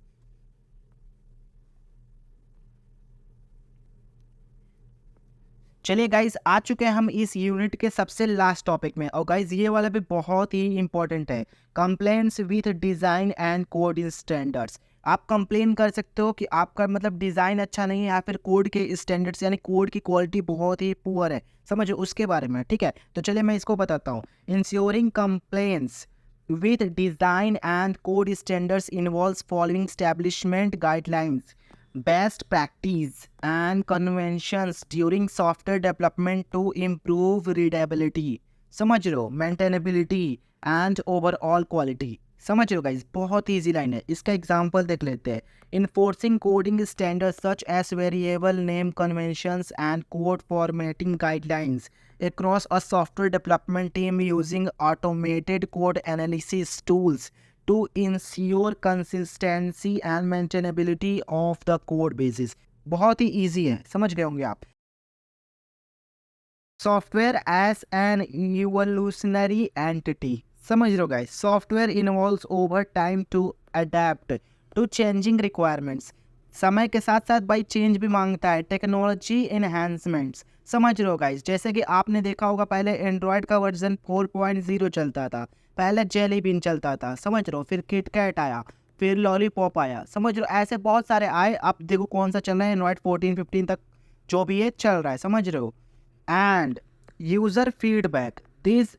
चलिए गाइज आ चुके हैं हम इस यूनिट के सबसे लास्ट टॉपिक में, और गाइज ये वाला भी बहुत ही इंपॉर्टेंट है, complaints with design and code standards. आप कंप्लेन कर सकते हो कि आपका मतलब डिज़ाइन अच्छा नहीं है या फिर कोड के स्टैंडर्ड्स यानी कोड की क्वालिटी बहुत ही पुअर है, समझो उसके बारे में, ठीक है। तो चलिए मैं इसको बताता हूँ। Ensuring complaints with design and code standards involves following establishment guidelines, best practice and conventions during software development to improve readability, समझ लो, maintainability and overall quality। समझ रहे हो गाइस, बहुत ईजी लाइन है। इसका एग्जांपल देख लेते हैं। Enforcing coding standards such as variable name conventions and code formatting guidelines across a software development team using automated code analysis tools to ensure consistency and maintainability of the code bases। बहुत ही easy है, समझ गए होंगे आप। Software as an evolutionary entity, समझ रहे हो guys. Software involves over time to adapt to changing requirements. समय के साथ साथ भाई चेंज भी मांगता है। टेक्नोलॉजी एनहांसमेंट्स, समझ रहे हो गाइस। जैसे कि आपने देखा होगा पहले एंड्रॉयड का वर्जन 4.0 चलता था, पहले जेली बीन चलता था, समझ रहे हो। फिर किटकैट आया, फिर लॉलीपॉप आया, समझ रहे हो। ऐसे बहुत सारे आए। अब देखो कौन सा चल रहा है, एंड्रॉयड 14-15 तक जो भी है चल रहा है, समझ रहे हो। and user feedback. This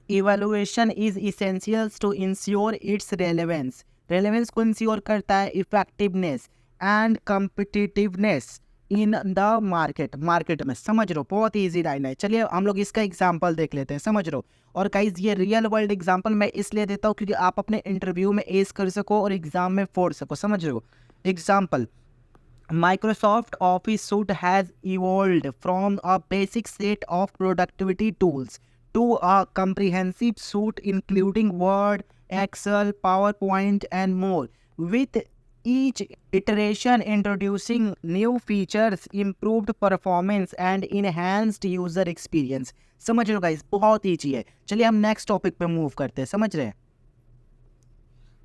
evaluation is essential to ensure its relevance। relevance को इंश्योर करता है effectiveness and competitiveness in the market में, समझ रहे हो। बहुत ईजी लाइन है। चलिए हम लोग इसका एग्जांपल देख लेते हैं, समझ रहे हो। और गाइज ये रियल वर्ल्ड एग्जांपल मैं इसलिए देता हूँ क्योंकि आप अपने इंटरव्यू में एस कर सको और एग्जाम में फोड़ सको, समझ रहे हो। Example, Microsoft Office suite has evolved from a basic set of productivity tools to a comprehensive suite including Word, Excel, PowerPoint, and more, with each iteration introducing new features, improved performance, and enhanced user experience। समझ रहे हो guys, बहुत easy है। चलिए हम next topic पे move करते हैं, समझ रहे हैं।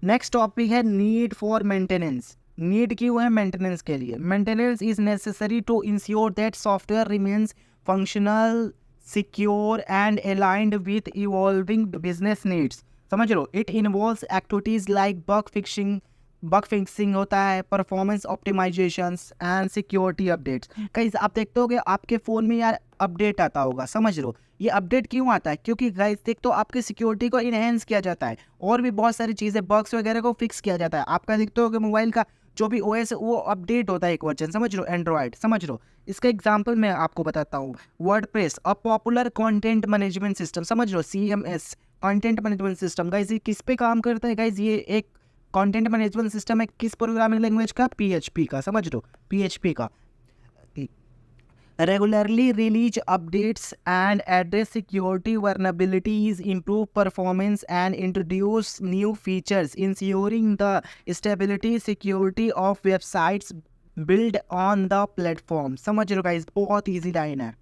नेक्स्ट टॉपिक है नीड फॉर मेंटेनेंस। नीड क्यों है मेंटेनेंस के लिए? Maintenance is necessary to ensure that software remains functional, secure and aligned with evolving business needs. समझ लो, it involves activities like bug fixing होता है, performance optimizations and security updates. कहीं आप देखते होगे आपके फ़ोन में यार अपडेट आता होगा, समझ लो। ये अपडेट क्यों आता है? क्योंकि गाइस देख तो आपकी सिक्योरिटी को इनहेंस किया जाता है और भी बहुत सारी चीज़ें, बग्स वगैरह को फिक्स किया जाता है। आपका देखते होगे मोबाइल का जो भी ओएस है वो अपडेट होता है एक वर्जन, समझ लो, एंड्रॉयड, समझ लो। इसका एग्जांपल मैं आपको बताता हूँ। WordPress, a popular content management system, समझ लो, CMS, content management system. Guys ये किस पे काम करता है? गाइस ये एक कंटेंट मैनेजमेंट सिस्टम है किस प्रोग्रामिंग लैंग्वेज का? PHP का, समझ लो, PHP का। regularly release updates and address security vulnerabilities, improve performance, and introduce new features, ensuring the stability, security of websites built on the platform। समझ रहे हो गाइस, बहुत ईजी लाइन है।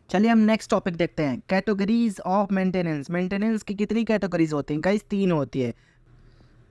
चलिए हम नेक्स्ट टॉपिक देखते हैं। Categories of maintenance. मेंटेनेंस की कितनी कैटेगरीज होती हैं गाइस? 3 होती है।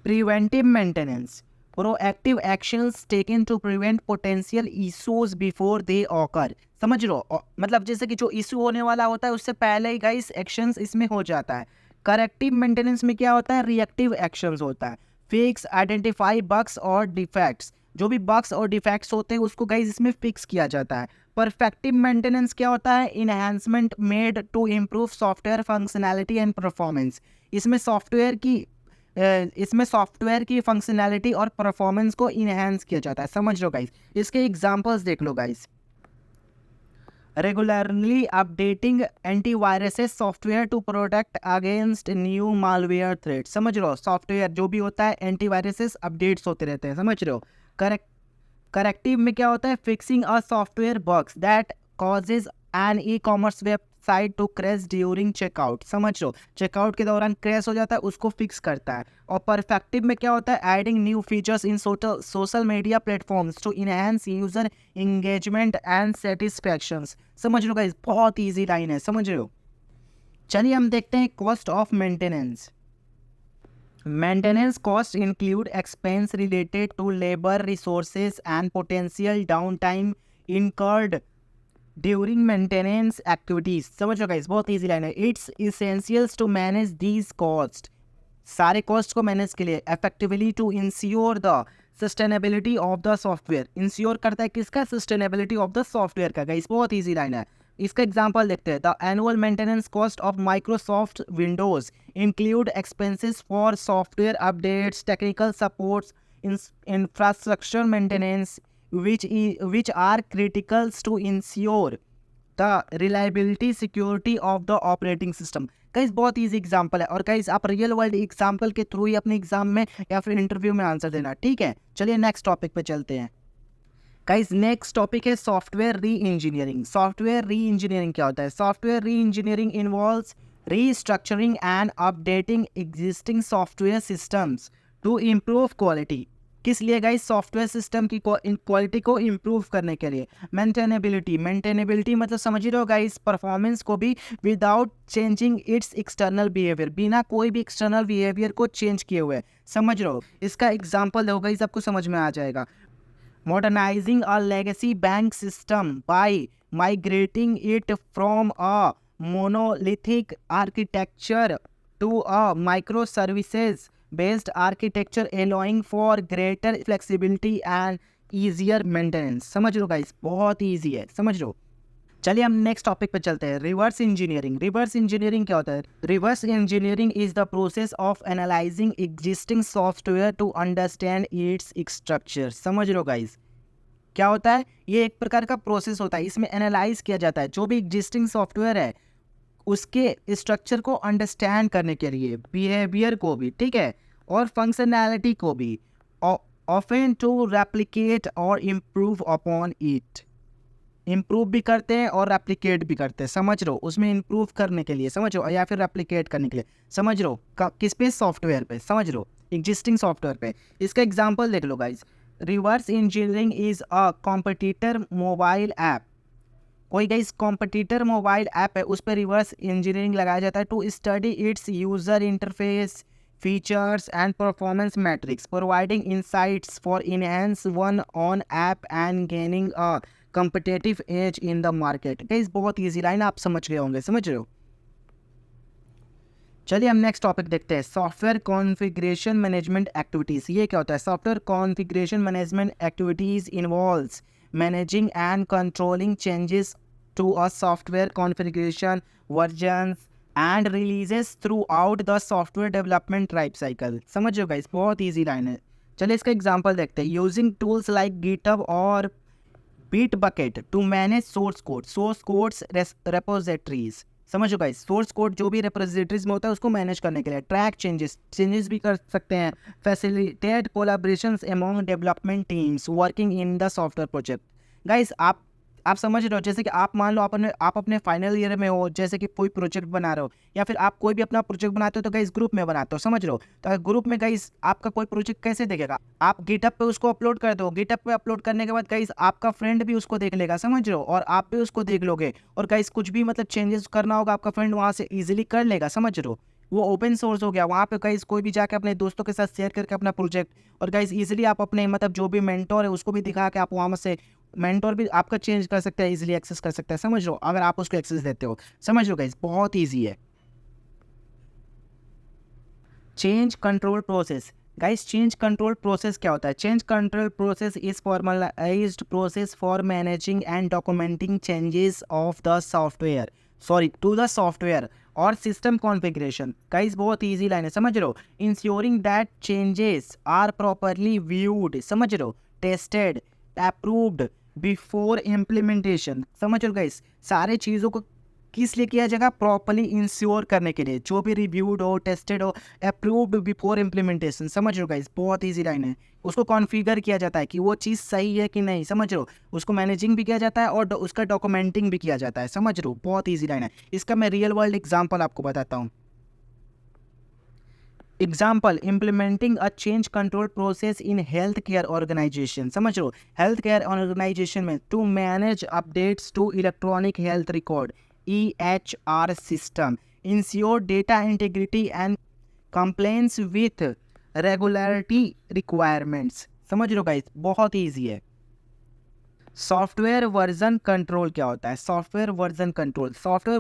Preventive maintenance, proactive actions taken to prevent potential issues before they occur. समझ लो, मतलब जैसे कि जो इशू होने वाला होता है उससे पहले ही गाइस एक्शंस इसमें हो जाता है। करेक्टिव मेंटेनेंस में क्या होता है? रिएक्टिव एक्शंस होता है। फिक्स, आइडेंटिफाई बग्स और डिफेक्ट्स, जो भी बग्स और डिफेक्ट्स होते हैं उसको गाइस इसमें फिक्स किया जाता है। परफेक्टिव मेंटेनेंस क्या होता है? Enhancement made to improve software functionality and performance. इसमें सॉफ्टवेयर की फंक्शनैलिटी और परफॉर्मेंस को इनहेंस किया जाता है, समझ लो गाइस। इसके एग्जांपल्स देख लो guys. Regularly updating antiviruses software to protect against new malware threat. समझ लो, सॉफ्टवेयर जो भी होता है एंटीवायरसेस अपडेट्स होते रहते हैं, समझ रहे हो। करेक्टिव में क्या होता है? Fixing a software bugs that causes an e-commerce website to crash during checkout. समझ लो, चेकआउट के दौरान क्रैश हो जाता है उसको फिक्स करता है। और परफेक्टिव में क्या होता है? Adding new features in social media platforms to enhance user engagement and satisfactions. समझ लो गाइस, बहुत ईजी लाइन है, समझ रहे हो। चलिए हम देखते हैं cost of maintenance. Maintenance costs include expense related to labor, resources, and potential downtime incurred during maintenance activities। समझ लो गाइस, बहुत easy line है। It's essential to manage these costs, सारे कॉस्ट को मैनेज के लिए effectively to ensure the sustainability of the software। Ensure करता है किसका? sustainability of the software का। गाइस बहुत easy line है। इसका एग्जांपल देखते हैं। The annual maintenance cost of Microsoft Windows include expenses for software updates, technical supports, infrastructure maintenance which are critical to ensure the reliability security of the operating system. Guys बहुत easy example है और guys आप real world example के through ही अपने exam में या फिर interview में आंसर देना, ठीक है। चलिए नेक्स्ट टॉपिक पे चलते हैं। गाइस नेक्स्ट टॉपिक है software re engineering. Software re engineering क्या होता है? Software re engineering involves restructuring and updating existing software systems to improve quality. किस लिए गाइस? सॉफ्टवेयर सिस्टम की क्वालिटी को इम्प्रूव करने के लिए। मेंटेनेबिलिटी मतलब समझ रहे हो गाइस, परफॉर्मेंस को भी without changing it's external behaviour, बिना कोई भी एक्सटर्नल बिहेवियर को चेंज किए हुए। समझ रहे हो? इसका एग्जांपल दो गाइस, आपको समझ में आ जाएगा। Modernizing a legacy bank system by migrating it from a monolithic architecture to a microservices based architecture, allowing for greater flexibility and easier maintenance। समझ लो गाइस, बहुत ईजी है, समझ लो। चलिए हम नेक्स्ट टॉपिक पे चलते हैं, रिवर्स इंजीनियरिंग। रिवर्स इंजीनियरिंग क्या होता है? Reverse engineering is the process of analysing existing software to understand its structure. समझ लो गाइस, क्या होता है? ये एक प्रकार का प्रोसेस होता है, इसमें एनालाइज किया जाता है जो भी एग्जिस्टिंग सॉफ्टवेयर है उसके स्ट्रक्चर को अंडरस्टैंड करने के लिए, बिहेवियर को भी, ठीक है, और फंक्शनैलिटी को भी, ऑफन टू रेप्लिकेट और इम्प्रूव अपॉन इट। इम्प्रूव भी करते हैं और रेप्लिकेट भी करते हैं, समझ लो, उसमें इम्प्रूव करने के लिए, समझ लो, या फिर रेप्लिकेट करने के लिए, समझ लो, किस पे? सॉफ्टवेयर पे, समझ लो, एग्जिस्टिंग सॉफ्टवेयर पे। इसका एग्जांपल देख लो guys. Reverse engineering is a competitor mobile app. कोई गाइस कॉम्पिटिटर मोबाइल ऐप है, उस पर रिवर्स इंजीनियरिंग लगाया जाता है to study its user interface, features and performance metrics, providing insights for enhance one on app and gaining a competitive edge in the market। Guys बहुत easy line, आप समझ गए होंगे, समझ रहे हो। चलिए हम नेक्स्ट टॉपिक देखते हैं, सॉफ्टवेयर कॉन्फ़िगरेशन मैनेजमेंट एक्टिविटीज। ये क्या होता है? Software configuration management activities involves managing and controlling changes to a software configuration, versions and releases throughout the software development life cycle. समझ लो गाइस, बहुत ईजी लाइन है। चलिए इसका एग्जांपल देखते हैं। यूजिंग टूल्स लाइक गिटहब और Bitbucket to manage source codes repositories. समझ लो गाइस, सोर्स कोड जो भी रेपोजिटरीज में होता है उसको मैनेज करने के लिए, ट्रैक चेंजेस भी कर सकते हैं, facilitate collaborations among development teams working in the software project. Guys आप समझ रहे हो, जैसे कि आप मान लो आप अपने फाइनल ईयर में हो, जैसे कि कोई प्रोजेक्ट बना रहे हो या फिर आप कोई भी अपना प्रोजेक्ट बनाते हो तो गाइस ग्रुप में बनाते हो, समझ रहे हो। तो ग्रुप में गाइस आपका कोई प्रोजेक्ट कैसे देखेगा? आप गिटहब पे उसको अपलोड कर दो, गिटहब पे अपलोड करने के बाद गाइस आपका फ्रेंड भी उसको देख लेगा, समझ रहे हो, और आप भी उसको देख लोगे, और गाइस कुछ भी मतलब चेंजेस करना होगा आपका फ्रेंड वहाँ से ईजिली कर लेगा, समझ रहे हो। वो ओपन सोर्स हो गया, वहाँ पे गाइस कोई भी जाके अपने दोस्तों के साथ शेयर करके अपना प्रोजेक्ट, और गाइस इजीली आप अपने मतलब जो भी मेंटोर है उसको भी दिखा के आप वहाँ से मेंटोर भी आपका चेंज कर सकता है, इजीली एक्सेस कर सकता है, समझ लो, अगर आप उसको एक्सेस देते हो, समझ लो गाइस, बहुत ईजी है। Change control process. Guys change control process क्या होता है? Change control process is formalized process for managing and documenting changes of the software to the software और सिस्टम कॉन्फ़िगरेशन। गाइस बहुत इजी लाइन है, समझ लो। Ensuring that changes are properly viewed, समझ लो, टेस्टेड, अप्रूव्ड बिफोर इम्प्लीमेंटेशन। समझ लो guys, सारे चीज़ों को किस लिए किया जाएगा? प्रॉपरली इंश्योर करने के लिए, जो भी रिव्यूड हो, टेस्टेड हो, अप्रूव्ड बिफोर इम्प्लीमेंटेशन। समझ लो गाइस, बहुत इजी लाइन है। उसको कॉन्फ़िगर किया जाता है कि वो चीज़ सही है कि नहीं, समझ लो, उसको मैनेजिंग भी किया जाता है और उसका डॉक्यूमेंटिंग भी किया जाता है, समझ लो, बहुत ईजी लाइन है। इसका मैं रियल वर्ल्ड एग्जाम्पल आपको बताता हूँ। Example, implementing a change control process in health care organisation. समझ लो, हेल्थ केयर ऑर्गेनाइजेशन में to manage updates to electronic health record EHR system, ensure data integrity and compliance with regularity requirements. समझ लो guys, बहुत easy है। Software version control क्या होता है? Software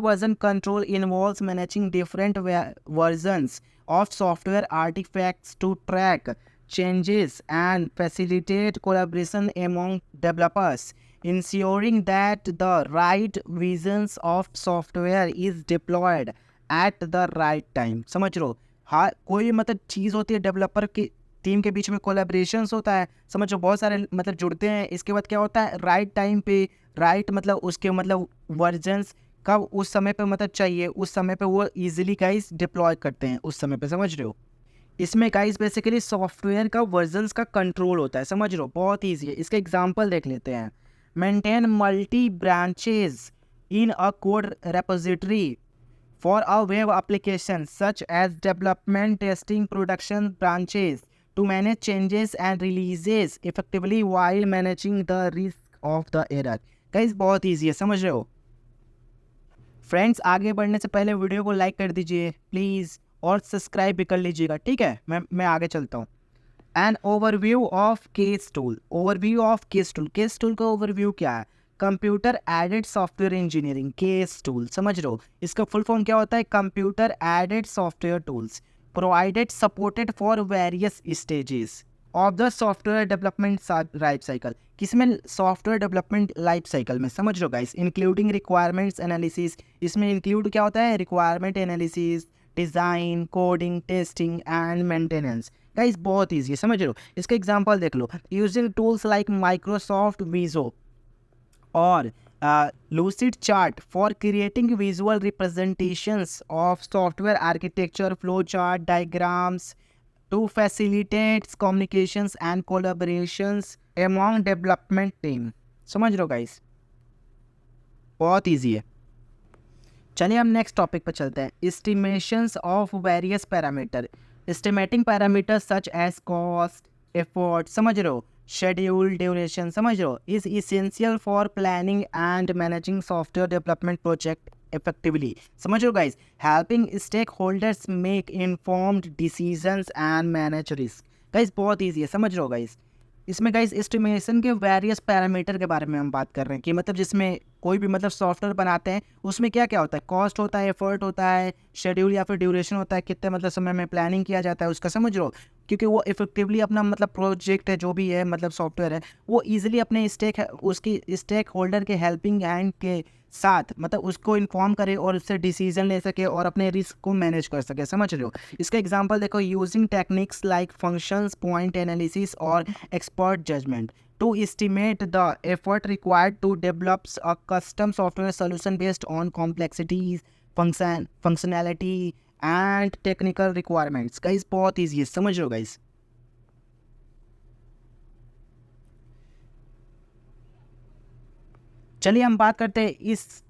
version control involves managing different versions of software artifacts to track changes and facilitate collaboration among developers, ensuring that the right versions of software is deployed at the right time। समझ लो, हाँ, कोई मतलब चीज़ होती है developer की team के बीच में collaborations होता है, समझो बहुत सारे मतलब जुड़ते हैं। इसके बाद क्या होता है, राइट टाइम पे राइट मतलब उसके मतलब वर्जन्स कब उस समय पे मतलब चाहिए उस समय पे वो इजीली गाइस डिप्लॉय करते हैं उस समय पे, समझ रहे हो। इसमें गाइस बेसिकली सॉफ्टवेयर का वर्जन्स का कंट्रोल होता है, समझ रहे हो, बहुत ईजी है। इसका एग्जांपल देख लेते हैं। Maintain multi branches in a code repository for a web application such as development, testing, production branches to manage changes and releases effectively while managing the risk of the error। Guys बहुत easy है, समझ रहे हो। Friends आगे बढ़ने से पहले video को लाइक कर दीजिए प्लीज़ और सब्सक्राइब भी कर लीजिएगा, ठीक है। मैं आगे चलता हूँ। An overview of case tool. Overview of case tool. Case tool का ओवरव्यू क्या है, computer aided software engineering case tool, समझ रहे हो। इसका फुल फॉर्म क्या होता है, computer aided software tools provided supported for various stages of the software development life cycle. किसमें, सॉफ्टवेयर डेवलपमेंट लाइफ साइकिल में, समझ रहे हो गाइस। इंक्लूडिंग रिक्वायरमेंट्स एनालिसिस, इसमें इंक्लूड क्या होता है, requirement analysis, design, coding, testing and maintenance. Guys बहुत ईजी है, समझ रहे हो। इसका एग्जांपल देख लो, यूजिंग टूल्स लाइक माइक्रोसॉफ्ट विजो और lucid chart for creating visual representations of software architecture, flowchart diagrams to facilitate communications and collaborations among development team। समझ रहे हो गाइस, बहुत ईजी है। चलिए हम नेक्स्ट टॉपिक पर चलते हैं। Estimations of various parameter. Estimating parameter such as cost, effort, समझ रहे हो, शेड्यूल, ड्यूरेशन, समझ रहे हो, is essential for planning and managing software development project effectively. समझ रहे हो guys, helping stake holders make informed decisions and manage risk. Guys बहुत ईजी है, समझ रहे हो गाइस। इसमें गाइस एस्टिमेशन के वेरियस पैरामीटर के बारे में हम बात कर रहे हैं कि मतलब जिसमें कोई भी मतलब सॉफ्टवेयर बनाते हैं उसमें क्या क्या होता है, कॉस्ट होता है, एफर्ट होता है, शेड्यूल या फिर ड्यूरेशन होता है, कितने मतलब समय में प्लानिंग किया जाता है उसका, समझ लो। क्योंकि वो इफेक्टिवली अपना मतलब प्रोजेक्ट है जो भी है मतलब सॉफ्टवेयर है वो इजीली अपने उसकी स्टेक होल्डर के हेल्पिंग हैंड के साथ मतलब उसको इन्फॉर्म करे और उससे डिसीजन ले सके और अपने रिस्क को मैनेज कर सके, समझ रहे हो। इसका एग्जांपल देखो, using techniques like functions, point analysis और expert judgement to estimate the effort required to develop a custom software solution based on complexities, functionality and technical requirements। Guys बहुत ईजी है, समझ रहे हो गाइस। चलिए हम बात करते हैं इस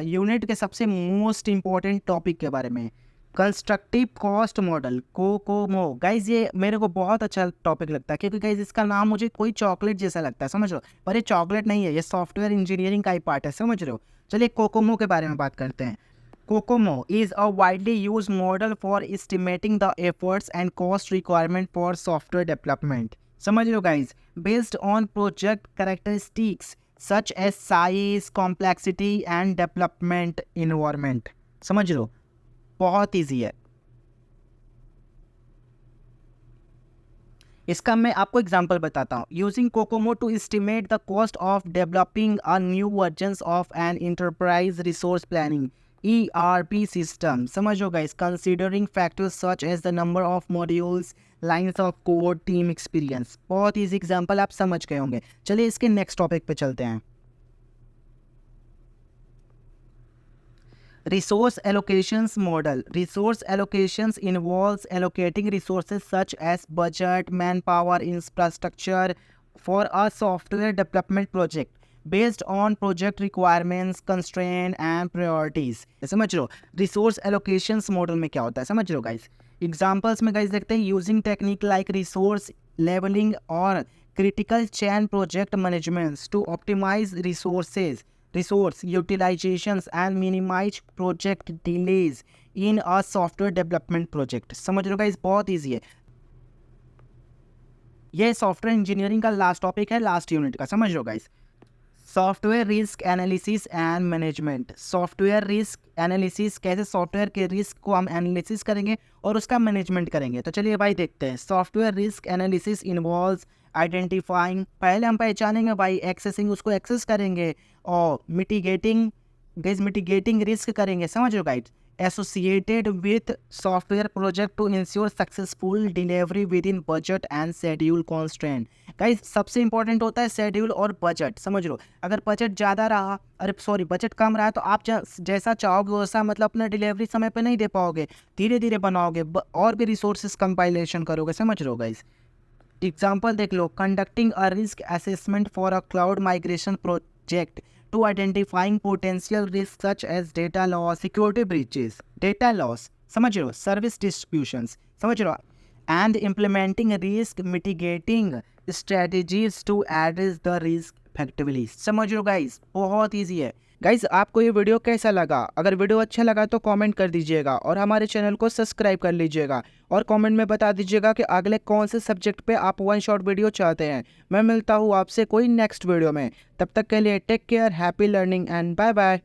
यूनिट के सबसे मोस्ट इम्पोर्टेंट टॉपिक के बारे में, constructive cost model, Kokomo. Guys ये मेरे को बहुत अच्छा टॉपिक लगता है क्योंकि गाइज इसका नाम मुझे कोई चॉकलेट जैसा लगता है, समझ रहे हो, पर ये चॉकलेट नहीं है, ये सॉफ्टवेयर इंजीनियरिंग का ही पार्ट है, समझ रहे हो। चलिए कोकोमो के बारे में बात करते हैं। Kokomo is a widely use model for estimating the efforts and cost requirement for software development, समझ रहे हो guys, based on project characteristics such as size, complexity and development environment। समझ लो, बहुत ईजी है। इसका मैं आपको एग्जांपल बताता हूँ। Using COCOMO to estimate the cost of developing a new versions of an enterprise resource planning ERP system, समझ लो guys, considering factors such as the number of modules, lines of code, team experience. बहुत easy example, आप समझ गए होंगे। चलिए इसके next topic पे चलते हैं। Resource allocations model. Resource allocations involves allocating resources such as budget, manpower, infrastructure for a software development project based on project requirements, constraint and priorities। समझ लो रिसोर्स एलोकेशंस मॉडल में क्या होता है, समझ लो गाइस। एग्जांपल्स में गाइस देखते हैं, using technique like resource levelling और critical chain project management to optimize resource utilizations and minimize project delays in a software development project। समझ लो गाइस, बहुत ईजी है। ये सॉफ्टवेयर इंजीनियरिंग का लास्ट टॉपिक है, लास्ट यूनिट का, समझ लो guys. Software risk analysis and management. Software risk analysis, कैसे सॉफ्टवेयर के रिस्क को हम एनालिसिस करेंगे और उसका मैनेजमेंट करेंगे। तो चलिए भाई देखते हैं। Software risk analysis involves identifying, पहले हम पहचानेंगे भाई, एक्सेसिंग, उसको एक्सेस करेंगे, और मिटिगेटिंग रिस्क करेंगे, समझ लो guide. associated with software project to ensure successful delivery within budget and schedule constraint। Guys सबसे इंपॉर्टेंट होता है शेड्यूल और बजट, समझ लो। अगर बजट ज़्यादा रहा, अरे सॉरी बजट कम रहा तो आप जैसा चाहोगे वैसा मतलब अपना डिलीवरी समय पे नहीं दे पाओगे, धीरे धीरे बनाओगे और भी रिसोर्सेज कंपाइलेशन करोगे, समझ लो गाइस। एग्जाम्पल देख लो, conducting a risk assessment for a cloud migration project to identifying potential risks such as data loss, security breaches, data loss, समझ लो, service distributions, समझ लो, and implementing risk mitigating strategies to address the risk effectively। समझ लो guys, बहुत easy है। Guys आपको ये video कैसा लगा? अगर वीडियो अच्छा लगा तो कमेंट कर दीजिएगा और हमारे चैनल को सब्सक्राइब कर लीजिएगा और कमेंट में बता दीजिएगा कि अगले कौन से सब्जेक्ट पे आप वन शॉट वीडियो चाहते हैं। मैं मिलता हूँ आपसे कोई नेक्स्ट वीडियो में, तब तक के लिए take care, happy learning and bye bye.